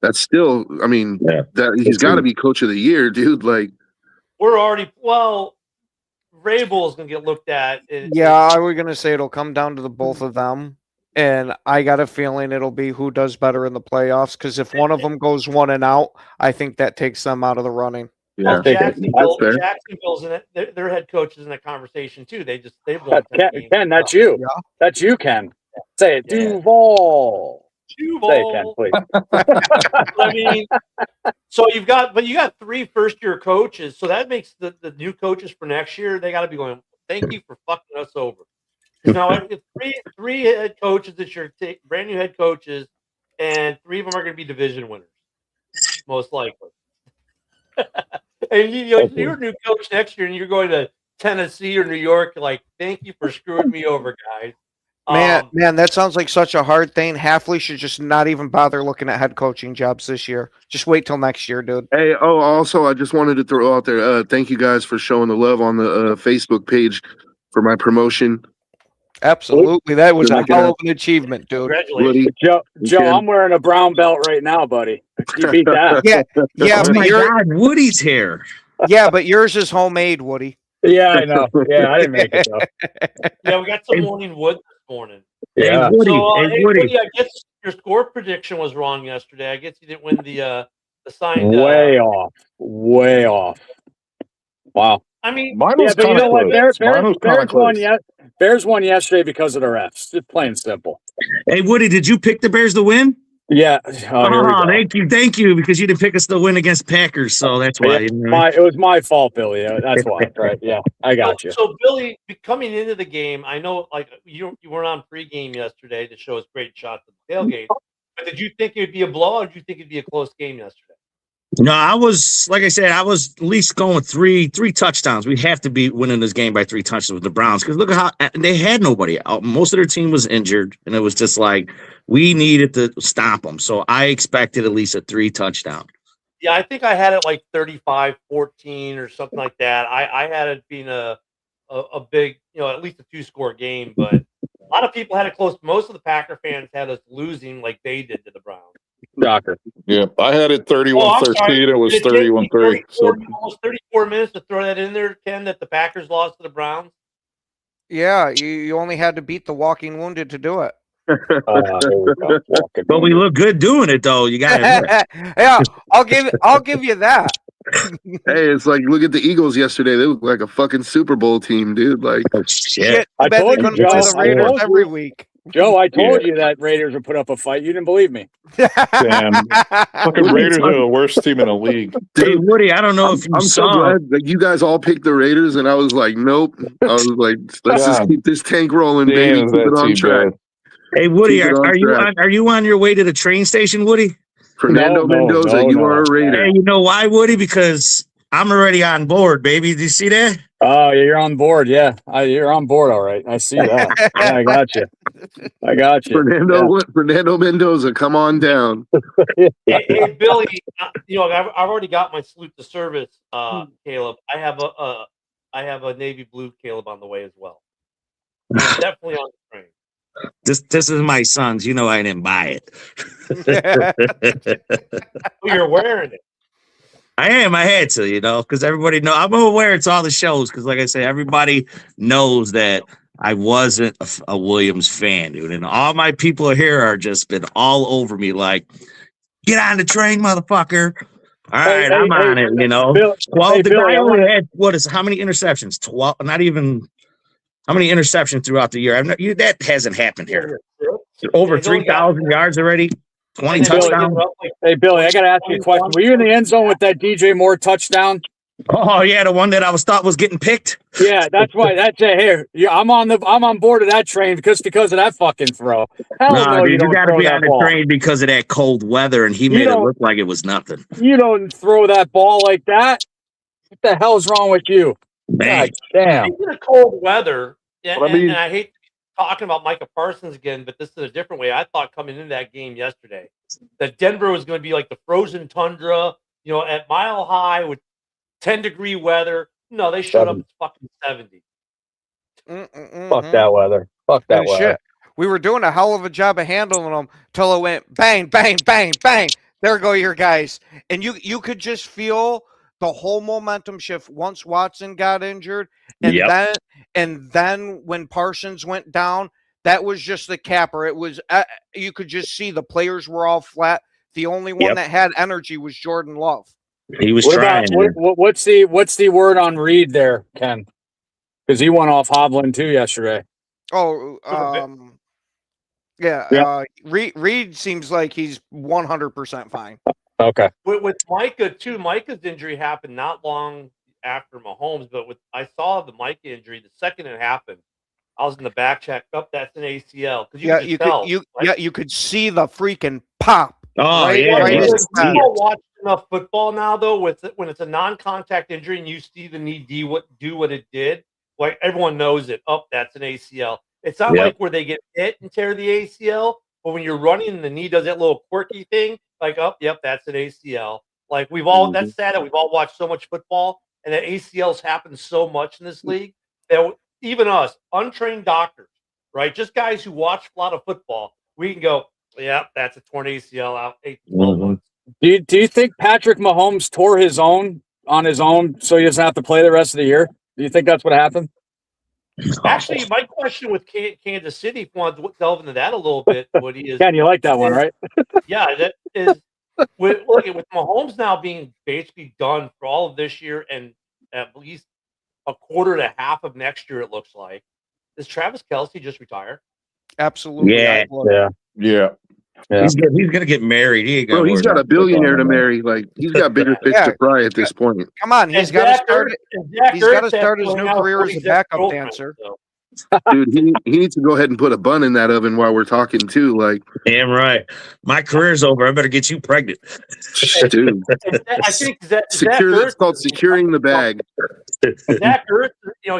Speaker 7: that's still. I mean, that he's got to be coach of the year, dude. Like
Speaker 3: we're already Vrabel is going to get looked at.
Speaker 4: I was going to say it'll come down to the both of them. And I got a feeling it'll be who does better in the playoffs. Because if one of them goes 1-out, I think that takes them out of the running.
Speaker 7: Yeah,
Speaker 3: Jacksonville's in it. Their head coach is in that conversation too. They've won.
Speaker 8: Ken, that's you. Yeah. That's you, Ken. Say it, Duval. Say it, Ken, please.
Speaker 3: I mean, so you got 3 first-year coaches. So that makes the new coaches for next year. They got to be going, thank you for fucking us over. Now, if three head coaches that you're brand new head coaches, and 3 of them are going to be division winners, most likely. And you're a new coach next year, and you're going to Tennessee or New York. Like, thank you for screwing me over, guys.
Speaker 4: Man, that sounds like such a hard thing. Halfley should just not even bother looking at head coaching jobs this year. Just wait till next year, dude.
Speaker 7: Hey, also, I just wanted to throw out there, thank you guys for showing the love on the Facebook page for my promotion.
Speaker 4: Absolutely. That was a hell of an achievement, dude.
Speaker 3: Congratulations.
Speaker 8: Joe, I'm wearing a brown belt right now, buddy. You beat that.
Speaker 4: Yeah,
Speaker 6: oh my God, Woody's here.
Speaker 4: Yeah, but yours is homemade, Woody.
Speaker 8: Yeah, I know. Yeah, I didn't make it, though.
Speaker 3: Yeah, we got some morning wood this morning.
Speaker 6: Yeah. Hey, Woody.
Speaker 3: I guess your score prediction was wrong yesterday. I guess you didn't win the signed.
Speaker 8: Way off. Wow.
Speaker 3: I mean,
Speaker 5: mine was
Speaker 8: but you know what?
Speaker 5: Bears
Speaker 8: won yesterday because of the refs. Just plain and simple.
Speaker 6: Hey, Woody, did you pick the Bears to win?
Speaker 8: Yeah.
Speaker 6: Thank you, because you didn't pick us to win against Packers, so that's why.
Speaker 8: It was my fault, Billy. That's why, right? Yeah, I got you.
Speaker 3: So, Billy, coming into the game, I know, like you weren't on pregame yesterday to show us great shots at the tailgate, but did you think it would be a blowout, or did you think it'd be a close game yesterday?
Speaker 6: No, I was at least going with three touchdowns. We have to be winning this game by 3 touchdowns with the Browns, because look at how they had nobody. Most of their team was injured, and it was just like we needed to stop them. So I expected at least a 3 touchdown.
Speaker 3: Yeah, I think I had it like 35-14 or something like that. I had it being a big, at least a 2-score game, but a lot of people had it close. Most of the Packer fans had us losing like they did to the Browns.
Speaker 8: Shocker.
Speaker 5: Yeah, I had it 31-13. It was 31-3. So
Speaker 3: almost 34 minutes to throw that in there, Ken, that the Packers lost to the Browns.
Speaker 4: Yeah, you only had to beat the walking wounded to do it.
Speaker 6: But we look good doing it, though. You got it.
Speaker 4: Yeah, I'll give you that.
Speaker 7: Hey, it's like, look at the Eagles yesterday. They look like a fucking Super Bowl team, dude. Like,
Speaker 4: shit.
Speaker 8: I told you, Joe,
Speaker 4: the Raiders every week.
Speaker 8: Joe, I told you that Raiders would put up a fight. You didn't believe me.
Speaker 5: Damn. Fucking Raiders are the worst team in the league.
Speaker 6: Hey, Woody, I don't know if you saw.
Speaker 7: I'm so glad that you guys all picked the Raiders, and I was like, nope. I was like, let's just keep this tank rolling, baby. Keep it on track.
Speaker 6: Hey, Woody, are you on your way to the train station, Woody?
Speaker 7: Fernando Mendoza, you are a Raider.
Speaker 6: Hey, you know why, Woody? Because I'm already on board, baby. Do you see that?
Speaker 8: Oh, yeah, you're on board. Yeah, you're on board. All right. I see that. Yeah, I got you.
Speaker 7: Fernando Mendoza, come on down.
Speaker 3: Hey, Billy, I've already got my salute to service, Caleb. I have a navy blue Caleb on the way as well. Definitely on the train.
Speaker 6: This is my son's. You know I didn't buy it.
Speaker 3: Well, you're wearing it.
Speaker 6: I am. I had to, because everybody know I'm gonna wear it to all the shows. Because, like I say, everybody knows that I wasn't a Williams fan, dude. And all my people here are just been all over me, like, get on the train, motherfucker. All right, I'm on it.
Speaker 8: Bill,
Speaker 6: Well, the
Speaker 8: Billy,
Speaker 6: guy only had how many interceptions? 12. Not even. How many interceptions throughout the year? That hasn't happened here. Over 3,000 yards already. 20 touchdowns.
Speaker 8: Hey, Billy, I got to ask you a question. Were you in the end zone with that DJ Moore touchdown?
Speaker 6: Oh yeah, the one that I thought was getting picked.
Speaker 8: Yeah, that's right. That's it. Here, yeah, I'm on board of that train because of that fucking throw. Hell no,
Speaker 6: dude, you got to be on the
Speaker 8: ball.
Speaker 6: train because of that cold weather, and he made it look like it was nothing.
Speaker 8: You don't throw that ball like that. What the hell's wrong with you?
Speaker 6: Man.
Speaker 8: God damn.
Speaker 3: Speaking of cold weather,
Speaker 5: But I mean-
Speaker 3: and I hate talking about Micah Parsons again, but this is a different way. I thought coming into that game yesterday that Denver was going to be like the frozen tundra, at Mile High with 10-degree weather. No, they showed up. It's fucking 70.
Speaker 8: Fuck that weather. Fuck that weather.
Speaker 4: Shit. We were doing a hell of a job of handling them till it went bang, bang, bang, bang. There go your guys. And you could just feel the whole momentum shift once Watson got injured. And then when Parsons went down, that was just the capper. It was you could just see the players were all flat. The only one that had energy was Jordan Love.
Speaker 6: He was trying.
Speaker 8: What's the word on Reed there, Ken? Because he went off hobbling too yesterday.
Speaker 4: Oh, Reed seems like he's 100% fine.
Speaker 8: Okay.
Speaker 3: With Micah too, Micah's injury happened not long after Mahomes, but I saw the Micah injury the second it happened. I was in the back check. That's an ACL because
Speaker 4: you could see the freaking pop.
Speaker 6: Oh yeah,
Speaker 3: People watch enough football now though. When it's a non-contact injury and you see the knee do what it did, like everyone knows it. Oh, that's an ACL. It's not like where they get hit and tear the ACL, but when you're running and the knee does that little quirky thing, like, oh, yep, that's an ACL. Like that's sad that we've all watched so much football and that ACLs happen so much in this league that even us, untrained doctors, right, just guys who watch a lot of football, we can go, yeah, that's a torn ACL out 8 to 12 months.
Speaker 8: Do you think Patrick Mahomes tore on his own so he doesn't have to play the rest of the year? Do you think that's what happened?
Speaker 3: Actually, my question with Kansas City, if you want to delve into that a little bit, Woody, is
Speaker 8: Ken, you like that one, right?
Speaker 3: Yeah, that is with Mahomes now being basically done for all of this year and at least a quarter to half of next year, it looks like. Does Travis Kelce just retire?
Speaker 4: Absolutely.
Speaker 5: Yeah.
Speaker 6: He's gonna get married. He's
Speaker 7: got a billionaire to marry. Like he's got bigger fish to fry at this point.
Speaker 4: Come on, he's got to start. He's got to start his new career as a backup dancer.
Speaker 7: Dude, he needs to go ahead and put a bun in that oven while we're talking too. Like,
Speaker 6: damn right. My career's over. I better get you pregnant,
Speaker 7: dude.
Speaker 3: I think
Speaker 7: it's called securing the bag.
Speaker 3: Zach Ertz,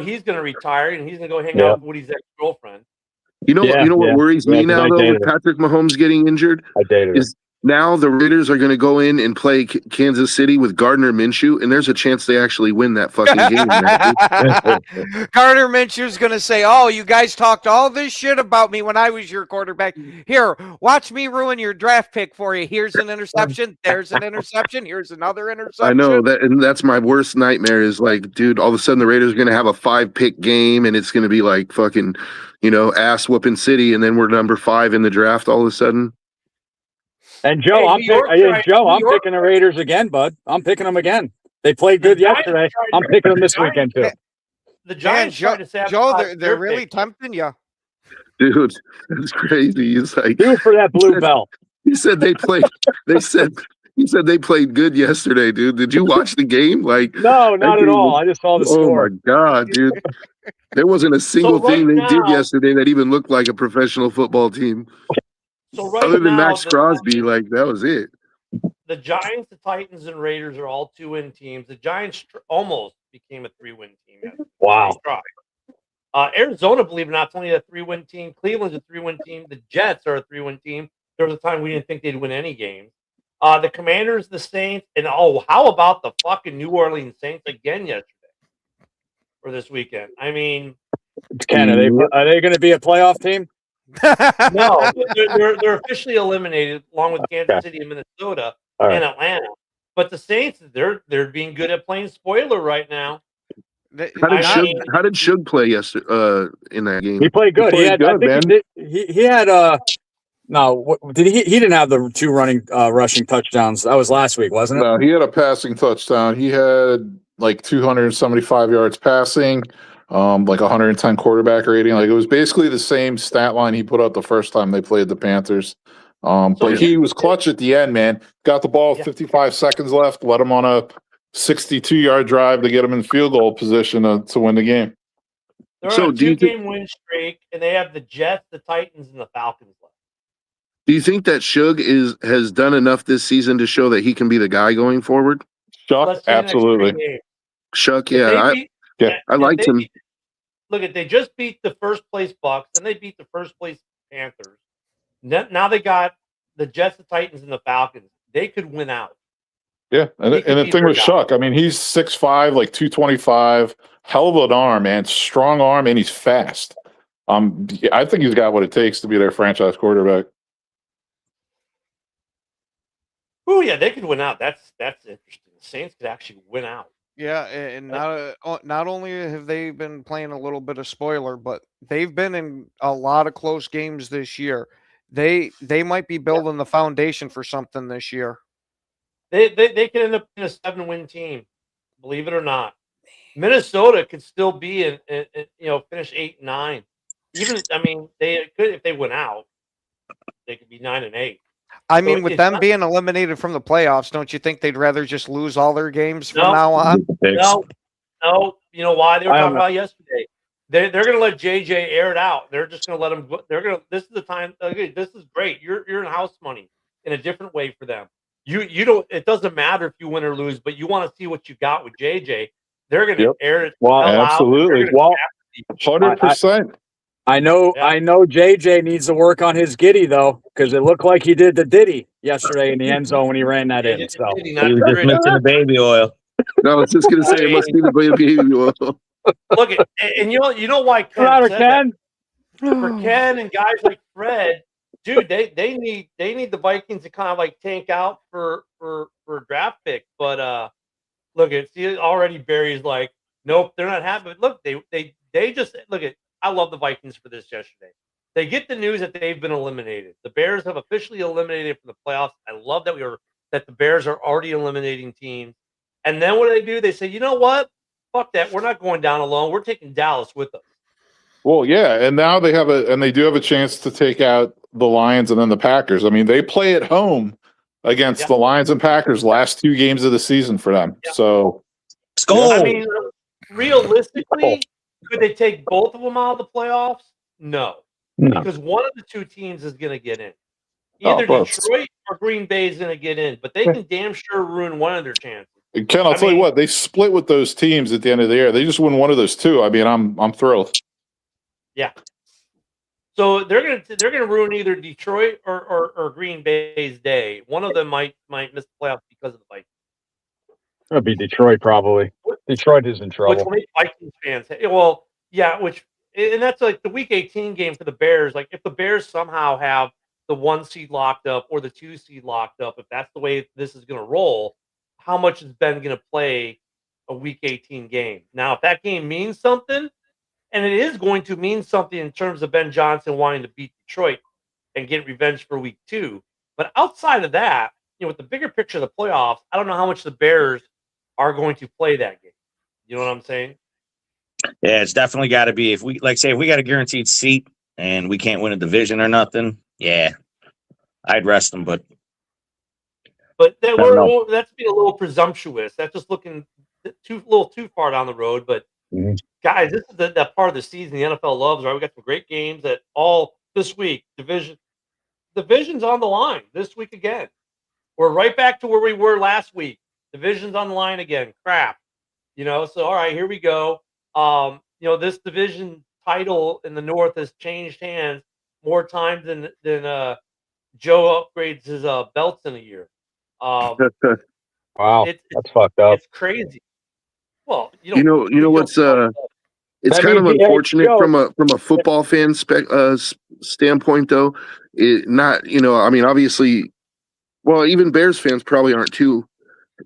Speaker 3: he's going to retire and he's going to go hang out with Woody's ex-girlfriend.
Speaker 7: You know what worries me now though with Patrick Mahomes getting injured is now the Raiders are going to go in and play Kansas City with Gardner Minshew, and there's a chance they actually win that fucking game.
Speaker 4: Gardner Minshew's going to say, "Oh, you guys talked all this shit about me when I was your quarterback. Here, watch me ruin your draft pick for you. Here's an interception. There's an interception. Here's another interception."
Speaker 7: I know that, and that's my worst nightmare. Is like, dude, all of a sudden the Raiders are going to have a 5-pick game, and it's going to be like fucking, ass whooping city, and then we're number 5 in the draft all of a sudden.
Speaker 8: And Joe, I'm picking the Raiders again, bud. I'm picking them again. They played good yesterday. I'm picking them this weekend too.
Speaker 3: The Giants,
Speaker 4: Joe, they're really tempting you,
Speaker 7: dude. That's crazy. He's like,
Speaker 8: do for that blue belt.
Speaker 7: He said they played. He said they played good yesterday, dude. Did you watch the game? Like,
Speaker 8: no, not at all. I just saw the score.
Speaker 7: Oh my god, dude! There wasn't a single thing they did yesterday that even looked like a professional football team. Other than Max Crosby, like that was it.
Speaker 3: The Giants, the Titans, and Raiders are all 2-win teams. The Giants almost became a 3-win team.
Speaker 8: Wow.
Speaker 3: Arizona, believe it or not, it's only a 3-win team. Cleveland's a 3-win team. The Jets are a 3-win team. There was a time we didn't think they'd win any games. The Commanders, the Saints, and how about the fucking New Orleans Saints again yesterday or this weekend? I mean,
Speaker 8: Ken, are they going to be a playoff team?
Speaker 3: No, they're officially eliminated along with Kansas City and Minnesota and Atlanta. But the Saints, they're being good at playing spoiler right now.
Speaker 7: How did Shug play yesterday in that game?
Speaker 8: He played good. He had no. Did he? He didn't have the 2 rushing touchdowns. That was last week, wasn't it?
Speaker 5: No, he had a passing touchdown. He had like 275 yards passing, like 110 quarterback rating. Like it was basically the same stat line he put up the first time they played the Panthers. But he was clutch at the end, man. Got the ball, 55 seconds left. Let him on a 62-yard drive to get him in field goal position to win the game.
Speaker 3: They're on a 2-game win streak, and they have the Jets, the Titans, and the Falcons left.
Speaker 7: Do you think that Shug has done enough this season to show that he can be the guy going forward?
Speaker 5: Shug, absolutely.
Speaker 7: Shug, yeah, I liked him.
Speaker 3: Look, they just beat the first place Bucks, then they beat the first place Panthers. Now they got the Jets, the Titans, and the Falcons. They could win out.
Speaker 5: Yeah, and the thing with Shug, I mean, he's 6'5", like 225, hell of an arm, man, strong arm, and he's fast. I think he's got what it takes to be their franchise quarterback.
Speaker 3: Oh yeah, they could win out. That's interesting. The Saints could actually win out.
Speaker 4: Yeah, and not only have they been playing a little bit of spoiler, but they've been in a lot of close games this year. They might be building the foundation for something this year.
Speaker 3: They could end up in a 7-win team, believe it or not. Minnesota could still be in finish 8-9. Even they could if they went out, they could be 9-8.
Speaker 4: I mean, with them being eliminated from the playoffs, don't you think they'd rather just lose all their games from now on?
Speaker 3: No. You know why? They were talking about yesterday. They're going to let JJ air it out. They're just going to let him go. This is the time. Okay, this is great. You're in house money in a different way for them. You don't. It doesn't matter if you win or lose, but you want to see what you got with JJ. They're going to air it.
Speaker 5: Well, absolutely. Well, 100%.
Speaker 8: I know JJ needs to work on his giddy though, because it looked like he did the Diddy yesterday in the end zone when he ran that in. So
Speaker 6: he was just mixing the baby oil.
Speaker 7: No, I was just gonna say it must be the baby oil.
Speaker 3: Look, and you know why Ken said that? For Ken and guys like Fred, dude, they need the Vikings to kind of like tank out for a draft pick. But look, see already Barry's like, nope, they're not happy. But look, they just look at. I love the Vikings for this yesterday. They get the news that they've been eliminated. The Bears have officially eliminated from the playoffs. I love that that the Bears are already eliminating teams. And then what do? They say, you know what? Fuck that. We're not going down alone. We're taking Dallas with us.
Speaker 5: Well, yeah, and now they do have a chance to take out the Lions and then the Packers. I mean, they play at home against the Lions and Packers last 2 games of the season for them. Yeah. So,
Speaker 6: I
Speaker 3: mean, realistically. Could they take both of them out of the playoffs? No. Because one of the 2 teams is going to get in. Either Detroit or Green Bay is going to get in, but they can damn sure ruin one of their chances.
Speaker 5: Ken, I'll tell you what, they split with those teams at the end of the year. They just win one of those 2. I mean, I'm thrilled.
Speaker 3: Yeah. So they're gonna ruin either Detroit or Green Bay's day. One of them might miss the playoffs because of the Vikings.
Speaker 8: It'll be Detroit probably. Detroit is in trouble.
Speaker 3: Which will make Vikings fans. Well, yeah, and that's like the Week 18 game for the Bears. Like if the Bears somehow have the 1 seed locked up or the 2 seed locked up, if that's the way this is going to roll, how much is Ben going to play a Week 18 game? Now, if that game means something, and it is going to mean something in terms of Ben Johnson wanting to beat Detroit and get revenge for Week 2, but outside of that, with the bigger picture of the playoffs, I don't know how much the Bears are going to play that game. You know what I'm saying?
Speaker 6: Yeah, it's definitely got to be. If we if we got a guaranteed seat and we can't win a division or nothing, yeah, I'd rest them. But
Speaker 3: that's being a little presumptuous. That's just looking too far down the road. But guys, this is that part of the season the NFL loves. Right, we got some great games that all this week. Division's on the line this week again. We're right back to where we were last week. Division's on the line again. Crap. So all right, here we go. This division title in the North has changed hands more times than Joe upgrades his belts in a year.
Speaker 8: Wow, that's fucked up.
Speaker 3: It's crazy. Well,
Speaker 7: you know what's It's
Speaker 8: I
Speaker 7: kind of
Speaker 8: mean, hey,
Speaker 7: unfortunate
Speaker 8: Joe.
Speaker 7: from a football fan standpoint, though. It not, I mean, obviously, well, even Bears fans probably aren't too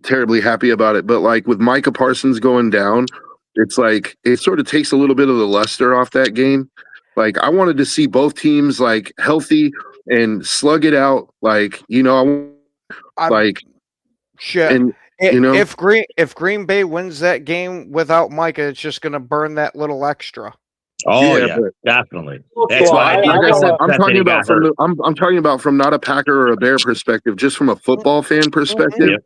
Speaker 7: terribly happy about it. But like with Micah Parsons going down, it's like it sort of takes a little bit of the luster off that game. Like I wanted to see both teams like healthy and slug it out. Like
Speaker 4: I'm
Speaker 7: like
Speaker 4: shit.
Speaker 7: and you know
Speaker 4: If Green Bay wins that game without Micah, it's just going to burn that little extra.
Speaker 6: Oh
Speaker 7: Yeah,
Speaker 6: yeah,
Speaker 7: but-
Speaker 6: definitely. That's
Speaker 8: Well,
Speaker 6: why
Speaker 8: I-
Speaker 6: people
Speaker 7: like I
Speaker 8: I'm
Speaker 7: said,
Speaker 6: upset
Speaker 7: I'm
Speaker 6: that
Speaker 7: talking
Speaker 6: he
Speaker 7: about
Speaker 6: got hurt.
Speaker 7: I'm talking about from not a Packer or a Bear perspective, just from a football fan perspective.
Speaker 6: Yep.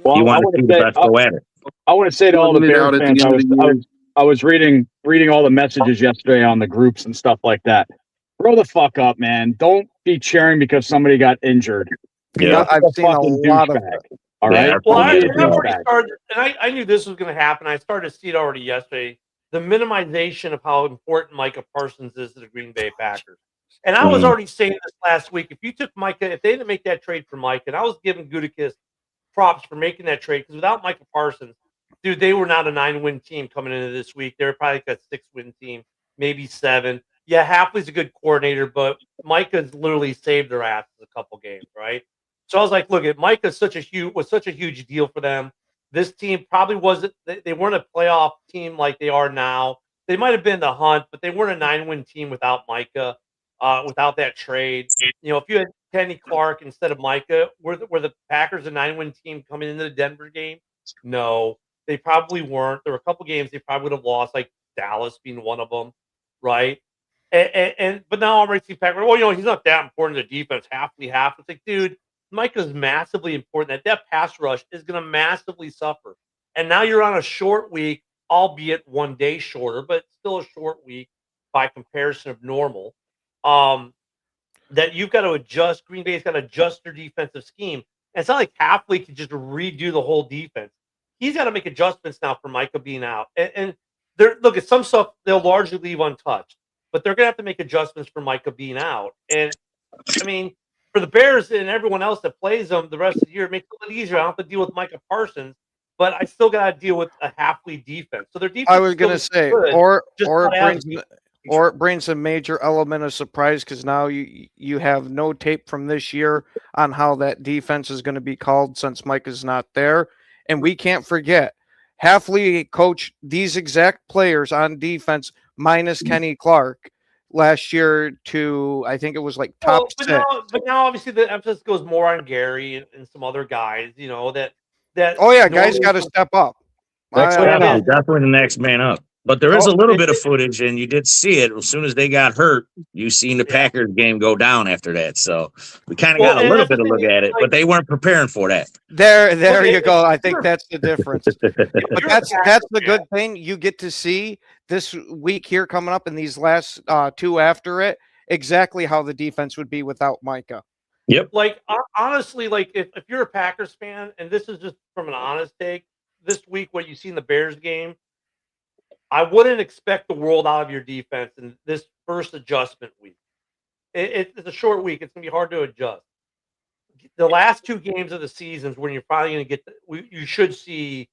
Speaker 8: Well,
Speaker 6: You
Speaker 8: I
Speaker 6: want
Speaker 8: want
Speaker 6: to see
Speaker 8: to
Speaker 6: the
Speaker 8: say,
Speaker 6: best go at it.
Speaker 8: I want to say to all the
Speaker 7: Slugging it
Speaker 8: Bears
Speaker 7: out at the
Speaker 8: fans,
Speaker 7: end of the year.
Speaker 8: I was reading all the messages yesterday on the groups and stuff like that. Grow the fuck up, man. Don't be cheering because somebody got injured.
Speaker 6: Yeah.
Speaker 4: I've seen a
Speaker 8: Fucking
Speaker 4: lot of
Speaker 8: douchebag.
Speaker 4: it.
Speaker 8: All
Speaker 6: Yeah,
Speaker 8: right.
Speaker 3: Well,
Speaker 8: Don't
Speaker 3: I
Speaker 8: be a
Speaker 3: already
Speaker 8: douchebag.
Speaker 3: started, and I knew this was going to happen. I started to see it already yesterday. The minimization of how important Micah Parsons is to the Green Bay Packers. And I was already saying this last week. If you took Micah, if they didn't make that trade for Micah, and I was giving Gutekunst props for making that trade, because without Micah Parsons, dude, they were not a 9-win team coming into this week. They were probably like a 6-win team, maybe 7. Yeah, Hafley's a good coordinator, but Micah's literally saved their asses a couple games, right? So I was like, look, Micah's was such a huge deal for them. This team probably wasn't. They weren't a playoff team like they are now. They might have been the hunt, but they weren't a 9-win team without Micah, without that trade. If you had Kenny Clark instead of Micah, were the Packers a 9-win team coming into the Denver game? No, they probably weren't. There were a couple games they probably would have lost, like Dallas being one of them, right? But now I'm ready to see Packers. Well, he's not that important to defense. Half. It's like, dude, Micah's massively important. That pass rush is going to massively suffer. And now you're on a short week, albeit 1 day shorter, but still a short week by comparison of normal. That you've got to adjust. Green Bay's got to adjust their defensive scheme. And it's not like Hafley can just redo the whole defense. He's got to make adjustments now for Micah being out. And look, at some stuff they'll largely leave untouched, but they're going to have to make adjustments for Micah being out. And I mean, for the Bears and everyone else that plays them the rest of the year, it makes it a little easier. I don't have to deal with Micah Parsons, but I still got to deal with a Hafley defense. So their defense.
Speaker 4: I was going to say, or
Speaker 3: it
Speaker 4: brings a major element of surprise because now you have no tape from this year on how that defense is going to be called since Mike is not there, and we can't forget Hafley coached these exact players on defense minus Kenny Clark last year to, I think it was like top 6.
Speaker 3: But now obviously the emphasis goes more on Gary and some other guys, that
Speaker 4: Oh yeah, guys got to step up.
Speaker 6: Definitely the next man up. But there is a little bit of footage, and you did see it as soon as they got hurt. You seen the Packers game go down after that, so we kind of got a little bit of look at it, but they weren't preparing for that.
Speaker 4: There you go. I think that's the difference. But that's the good thing. You get to see this week here coming up in these last 2 after it exactly how the defense would be without Micah.
Speaker 6: Yep.
Speaker 3: Like honestly, like if you're a Packers fan, and this is just from an honest take, this week what you see in the Bears game, I wouldn't expect the world out of your defense in this first adjustment week. It's a short week. It's going to be hard to adjust. The last 2 games of the seasons when you're finally going to get you should see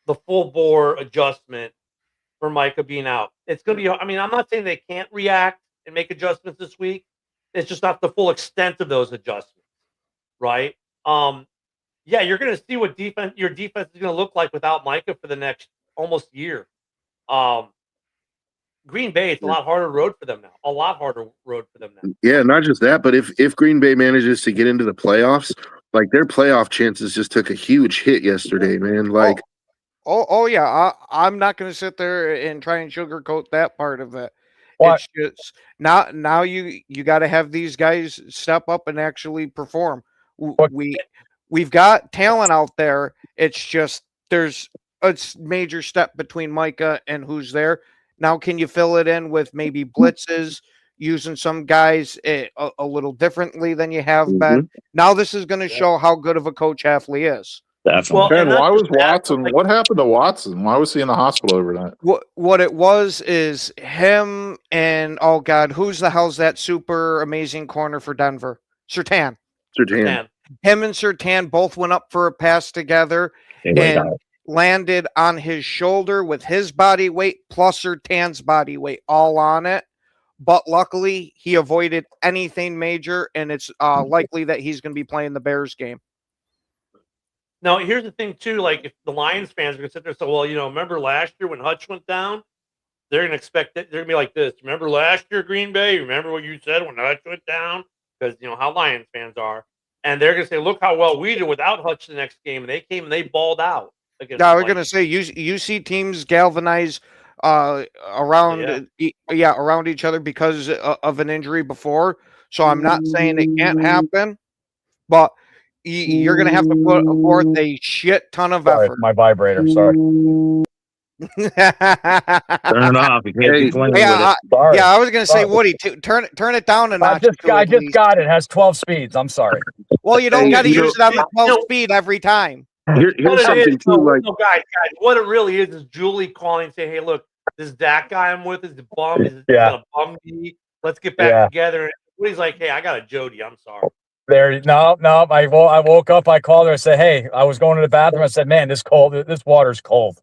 Speaker 3: the full bore adjustment for Micah being out. It's going to be, I mean, I'm not saying they can't react and make adjustments this week. It's just not the full extent of those adjustments, right? Yeah, you're going to see what your defense is going to look like without Micah for the next almost year. Green Bay, it's a lot harder road for them now. A lot harder road for them now.
Speaker 7: Yeah, not just that, but if Green Bay manages to get into the playoffs, like their playoff chances just took a huge hit yesterday, man. Like,
Speaker 4: oh yeah, I'm not going to sit there and try and sugarcoat that part of it.
Speaker 8: What?
Speaker 4: It's just now you got to have these guys step up and actually perform. We've got talent out there. It's just there's a major step between Micah and who's there. Now, can you fill it in with maybe blitzes, using some guys a little differently than you have been? Now this is going to show how good of a coach Hafley is.
Speaker 6: Definitely.
Speaker 3: Well,
Speaker 5: Ben,
Speaker 3: and that's
Speaker 5: why was
Speaker 3: just that,
Speaker 5: Watson?
Speaker 3: like-
Speaker 5: What happened to Watson? Why was he in the hospital overnight?
Speaker 4: What it was is him and, oh God, who's the hell's that super amazing corner for Denver? Surtain.
Speaker 3: Man,
Speaker 4: Him and Surtain both went up for a pass together.
Speaker 6: They went
Speaker 4: And
Speaker 6: down.
Speaker 4: landed on his shoulder with his body weight plus Surtain's body weight all on it. But luckily, he avoided anything major, and it's likely that he's going to be playing the Bears game.
Speaker 3: Now, here's the thing, too. Like, if the Lions fans are going to sit there and say, well, remember last year when Hutch went down? They're going to expect that. They're going to be like this. Remember last year, Green Bay? Remember what you said when Hutch went down? Because, how Lions fans are. And they're going to say, look how well we did without Hutch the next game. And they came and they balled out.
Speaker 4: Yeah, we're going to say you see teams galvanize around around each other because of an injury before. So I'm not saying it can't happen, but you're going to have to put forth a shit ton of effort.
Speaker 8: My vibrator, sorry.
Speaker 6: Turn it off. You can't be playing with it.
Speaker 4: I was going to say, Woody, turn it down a notch.
Speaker 8: I just got it. It has 12 speeds. I'm sorry.
Speaker 4: Well, you don't got to use it on the 12 speed every time.
Speaker 7: Here's something too,
Speaker 3: guys, what it really is Julie calling and saying, hey, look, this Dak guy I'm with is the bum. Is a bum me. Let's get back together. And Woody's like, hey, I got a Jody. I'm sorry.
Speaker 8: No. I woke up. I called her. I said, hey, I was going to the bathroom. I said, man, this water's cold.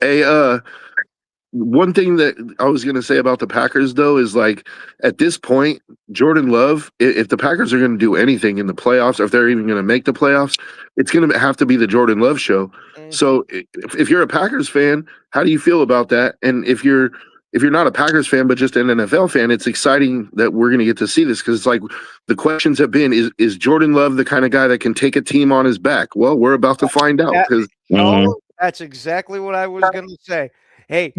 Speaker 7: Hey, one thing that I was going to say about the Packers, though, is like at this point, Jordan Love, if the Packers are going to do anything in the playoffs, or if they're even going to make the playoffs, it's going to have to be the Jordan Love show. Mm-hmm. So if you're a Packers fan, how do you feel about that? And if you're not a Packers fan, but just an NFL fan, it's exciting that we're going to get to see this, because it's like the questions have been, is Jordan Love the kind of guy that can take a team on his back? Well, we're about to find out.
Speaker 4: That's exactly what I was going to say. Hey,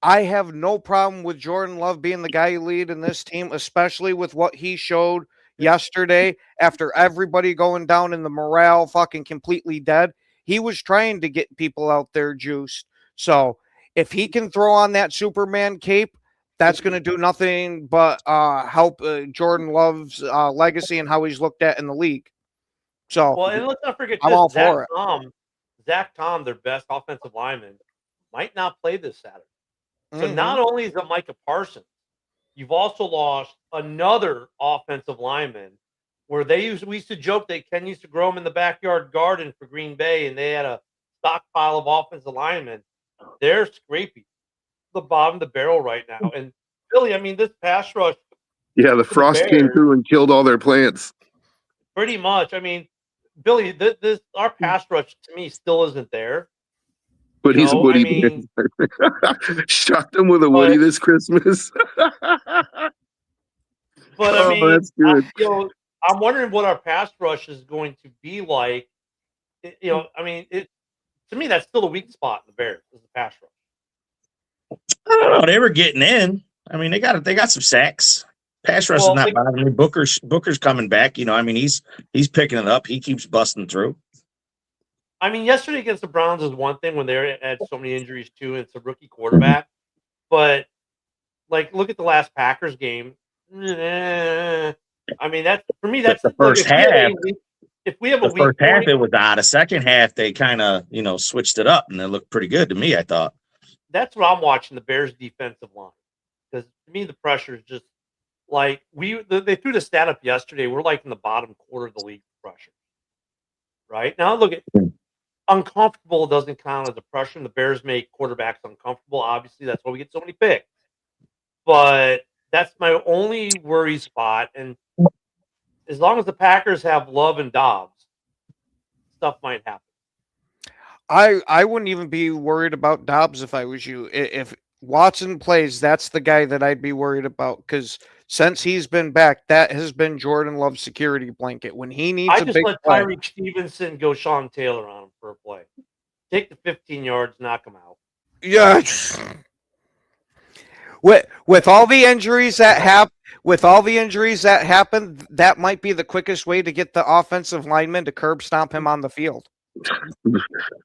Speaker 4: I have no problem with Jordan Love being the guy you lead in this team, especially with what he showed yesterday after everybody going down and the morale fucking completely dead. He was trying to get people out there juiced. So if he can throw on that Superman cape, that's going to do nothing but help Jordan Love's legacy and how he's looked at in the league. So,
Speaker 3: well, and let's not forget
Speaker 4: I'm
Speaker 3: this,
Speaker 4: all for it.
Speaker 3: Zach Tom, their best offensive lineman, might not play this Saturday. So not only is it Micah Parsons, you've also lost another offensive lineman where we used to joke that Ken used to grow them in the backyard garden for Green Bay, and they had a stockpile of offensive linemen. They're scraping the bottom of the barrel right now. And Billy, I mean, this pass rush.
Speaker 7: Yeah, the frost came through and killed all their plants.
Speaker 3: Pretty much. I mean, Billy, our pass rush to me still isn't there.
Speaker 7: But he's Woody. Shot them with a Woody this Christmas.
Speaker 3: But I mean,
Speaker 7: that's good.
Speaker 3: I'm wondering what our pass rush is going to be like. I mean, to me, that's still the weak spot in the Bears is the pass rush.
Speaker 6: I don't know. They were getting in. I mean, they got some sacks. Pass rush is not bothering me. Booker's coming back. I mean, he's picking it up. He keeps busting through.
Speaker 3: I mean, yesterday against the Browns is one thing when they had so many injuries too, and it's a rookie quarterback. But look at the last Packers game. I mean, that's for me. That's
Speaker 6: the first half.
Speaker 3: If we have a
Speaker 6: first half, it was odd. The second half, they kind of switched it up, and it looked pretty good to me. I thought
Speaker 3: that's what I'm watching, the Bears' defensive line, because to me the pressure is just like they threw the stat up yesterday. We're like in the bottom quarter of the league for pressure. Right now, look at. Uncomfortable doesn't count as a pressure. The Bears make quarterbacks uncomfortable. Obviously, that's why we get so many picks. But that's my only worry spot. And as long as the Packers have Love and Dobbs, stuff might happen.
Speaker 4: I wouldn't even be worried about Dobbs if I was you. If Watson plays, that's the guy that I'd be worried about, because since he's been back, that has been Jordan Love's security blanket. When he needs a big
Speaker 3: let Tyreek Stevenson go Sean Taylor on him for a play. Take the 15 yards, knock him out.
Speaker 4: Yeah. With all the injuries that happen, that might be the quickest way to get the offensive lineman to curb stomp him on the field.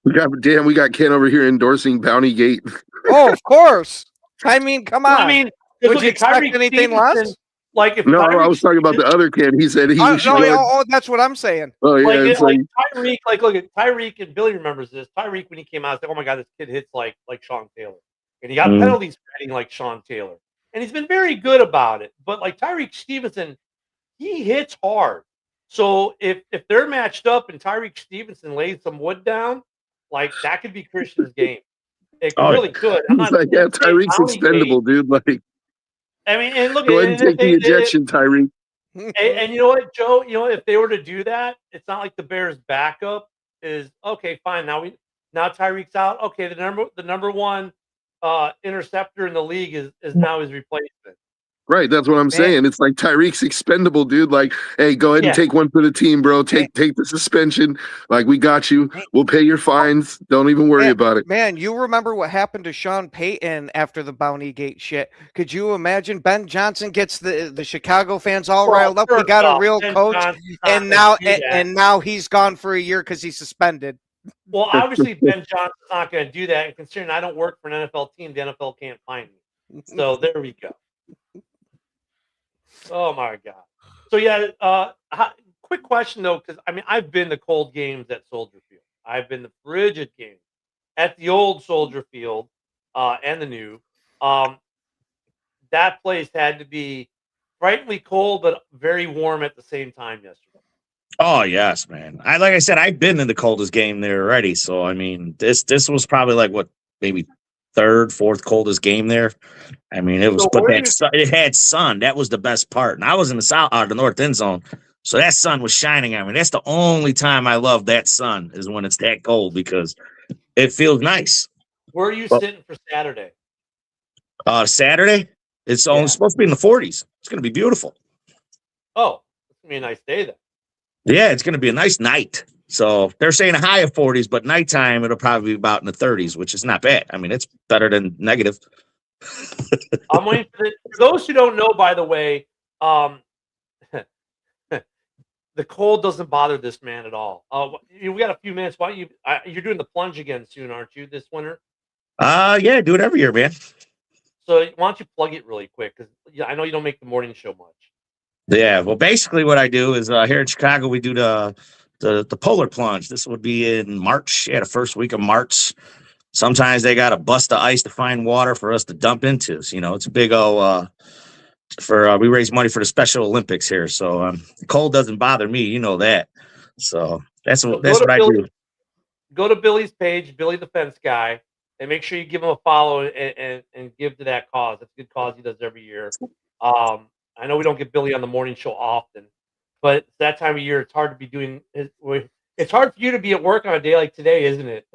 Speaker 7: We got Ken over here endorsing Bounty Gate.
Speaker 4: Oh, of course. I mean, come on.
Speaker 3: I mean,
Speaker 4: would you expect anything less?
Speaker 3: Like if
Speaker 7: I was talking about the other kid. He said he should.
Speaker 4: Oh, that's what I'm saying.
Speaker 7: Oh yeah,
Speaker 3: Tyreek. Look at Tyreek, and Billy remembers this. Tyreek, when he came out, said, "Oh my God, this kid hits like Sean Taylor," and he got penalties for hitting like Sean Taylor, and he's been very good about it. But like Tyreek Stevenson, he hits hard. So if they're matched up and Tyreek Stevenson lays some wood down, like that could be Christian's game. It
Speaker 6: Oh,
Speaker 3: really could. I'm
Speaker 7: He's
Speaker 3: not
Speaker 7: like, yeah,
Speaker 3: saying
Speaker 7: Tyreek's
Speaker 3: bounty
Speaker 7: expendable, dude. Like,
Speaker 3: I mean, and look,
Speaker 7: go ahead and take the ejection, Tyreek.
Speaker 3: and you know what, Joe? You know, if they were to do that, it's not like the Bears' backup is okay. Fine, now Tyreek's out. Okay, the number one interceptor in the league is now his replacement.
Speaker 7: Right, that's what I'm saying. It's like Tyreek's expendable, dude. Like, hey, go ahead and take one for the team, bro. Take the suspension. Like, we got you. We'll pay your fines. Don't even worry about it.
Speaker 4: Man, you remember what happened to Sean Payton after the Bounty Gate shit? Could you imagine? Ben Johnson gets the Chicago fans all riled up. He got a real coach, and now he's gone for a year because he's suspended.
Speaker 3: Well, obviously Ben Johnson's not going to do that, and considering I don't work for an NFL team, the NFL can't find me. So there we go. Oh my God. So yeah, quick question though, because I mean I've been to cold games at Soldier Field. I've been to frigid games at the old Soldier Field and the new. That place had to be frighteningly cold, but very warm at the same time yesterday.
Speaker 6: Oh yes, man. Like I said, I've been in the coldest game there already. So I mean, this was probably like what, maybe third, fourth coldest game there. I mean, it was,
Speaker 3: So
Speaker 6: but
Speaker 3: where
Speaker 6: it had sun. That was the best part. And I was in the north end zone, so that sun was shining on me. That's the only time I love that sun, is when it's that cold, because it feels nice.
Speaker 3: Where are you sitting for Saturday?
Speaker 6: Saturday, it's only supposed to be in the 40s. It's going to be beautiful.
Speaker 3: Oh, it's gonna be a nice day then.
Speaker 6: Yeah, it's going to be a nice night. So they're saying a high of 40s, but nighttime it'll probably be about in the 30s, which is not bad. I mean, it's better than negative.
Speaker 3: I'm waiting for those who don't know, by the way, the cold doesn't bother this man at all. We got a few minutes. Why don't you're doing the plunge again soon, aren't you, this winter?
Speaker 6: Yeah, do it every year, man.
Speaker 3: So why don't you plug it really quick? Because I know you don't make the morning show much.
Speaker 6: Yeah, well, basically what I do is here in Chicago, we do the polar plunge. This would be in March, the first week of March. Sometimes they got to bust the ice to find water for us to dump into. So, you know, it's a big old we raise money for the Special Olympics here. So the cold doesn't bother me, you know that. So that's what I do.
Speaker 3: Go to Billy's page, Billy the Fence Guy, and make sure you give him a follow and give to that cause. That's a good cause he does every year. I know we don't get Billy on the morning show often, but that time of year, it's hard to be doing. It's hard for you to be at work on a day like today, isn't it?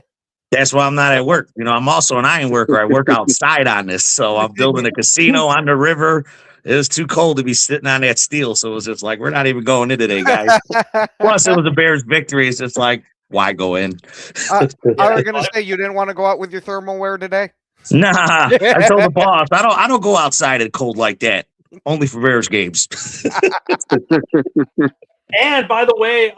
Speaker 6: That's why I'm not at work. You know, I'm also an iron worker. I work outside on this. So I'm building a casino on the river. It was too cold to be sitting on that steel. So it was just like, we're not even going in today, guys. Plus, it was a Bears victory. It's just like, why go in?
Speaker 4: I was going to say, you didn't want to go out with your thermal wear today?
Speaker 6: Nah, I told the boss, I don't go outside at cold like that. Only for Bears games.
Speaker 3: And by the way,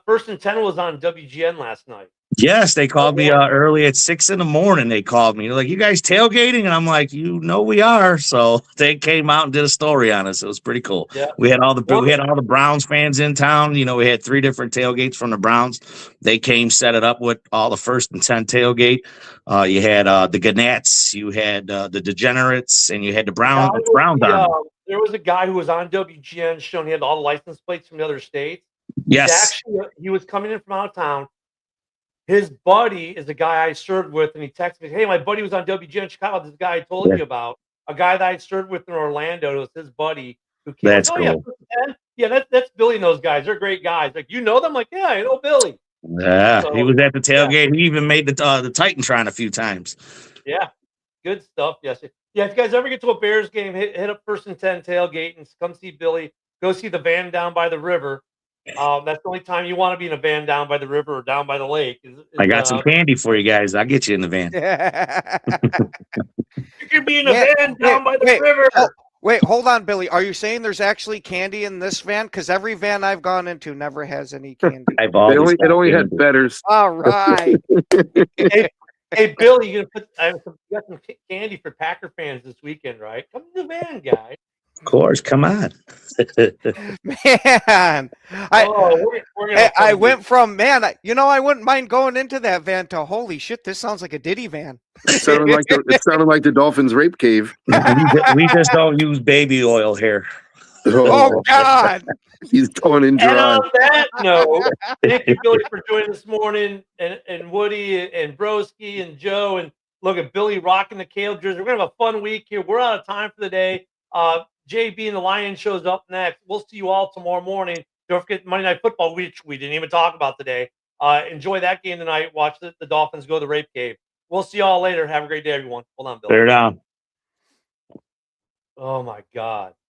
Speaker 3: First and 10 was on WGN last night.
Speaker 6: Yes, they called me early at 6 a.m. They called me. They're like, "You guys tailgating?" And I'm like, "You know we are." So they came out and did a story on us. It was pretty cool. Yeah. We had all the Browns fans in town. You know, we had 3 different tailgates from the Browns. They came, set it up with all the First and 10 tailgate. You had the Gannettes, you had the Degenerates, and you had the Browns.
Speaker 3: There was a guy who was on WGN showing he had all the license plates from the other states.
Speaker 6: Yes.
Speaker 3: He was coming in from out of town. His buddy is a guy I served with, and he texted me, "Hey, my buddy was on WGN Chicago. This guy I told you about, a guy that I served with in Orlando. It was his buddy who came.
Speaker 6: That's cool.
Speaker 3: That's Billy and those guys. They're great guys. Like, you know them? Like, yeah, I know Billy.
Speaker 6: Yeah, so, he was at the tailgate. Yeah. He even made the Titantron a few times.
Speaker 3: Yeah, good stuff. Yes. Yeah, if you guys ever get to a Bears game, hit up First and 10 tailgate and come see Billy. Go see the van down by the river. That's the only time you want to be in a van down by the river or down by the lake.
Speaker 6: I got some candy for you guys. I'll get you in the van.
Speaker 3: You can be in a van down by the river.
Speaker 4: Wait, hold on, Billy. Are you saying there's actually candy in this van? Because every van I've gone into never has any candy.
Speaker 7: It only had betters.
Speaker 4: All right.
Speaker 3: Hey, Billy, you got some candy for Packer fans this weekend, right? Come to the van, guy.
Speaker 6: Of course, come on.
Speaker 4: Man, I went from, I wouldn't mind going into that van to, holy shit, this sounds like a Diddy van.
Speaker 7: It sounded like the Dolphins rape cave.
Speaker 6: We just don't use baby oil here.
Speaker 4: Oh God!
Speaker 7: He's going in
Speaker 3: And
Speaker 7: dry.
Speaker 3: on that note, thank you, Billy, for joining this morning, and Woody and Broski and Joe, and look at Billy rocking the Kale jersey. We're gonna have a fun week here. We're out of time for the day. JB and the Lion shows up next. We'll see you all tomorrow morning. Don't forget Monday Night Football, which we didn't even talk about today. Enjoy that game tonight. Watch the Dolphins go to the Rape Cave. We'll see you all later. Have a great day, everyone. Hold on, Billy.
Speaker 6: Clear down.
Speaker 3: Oh my God.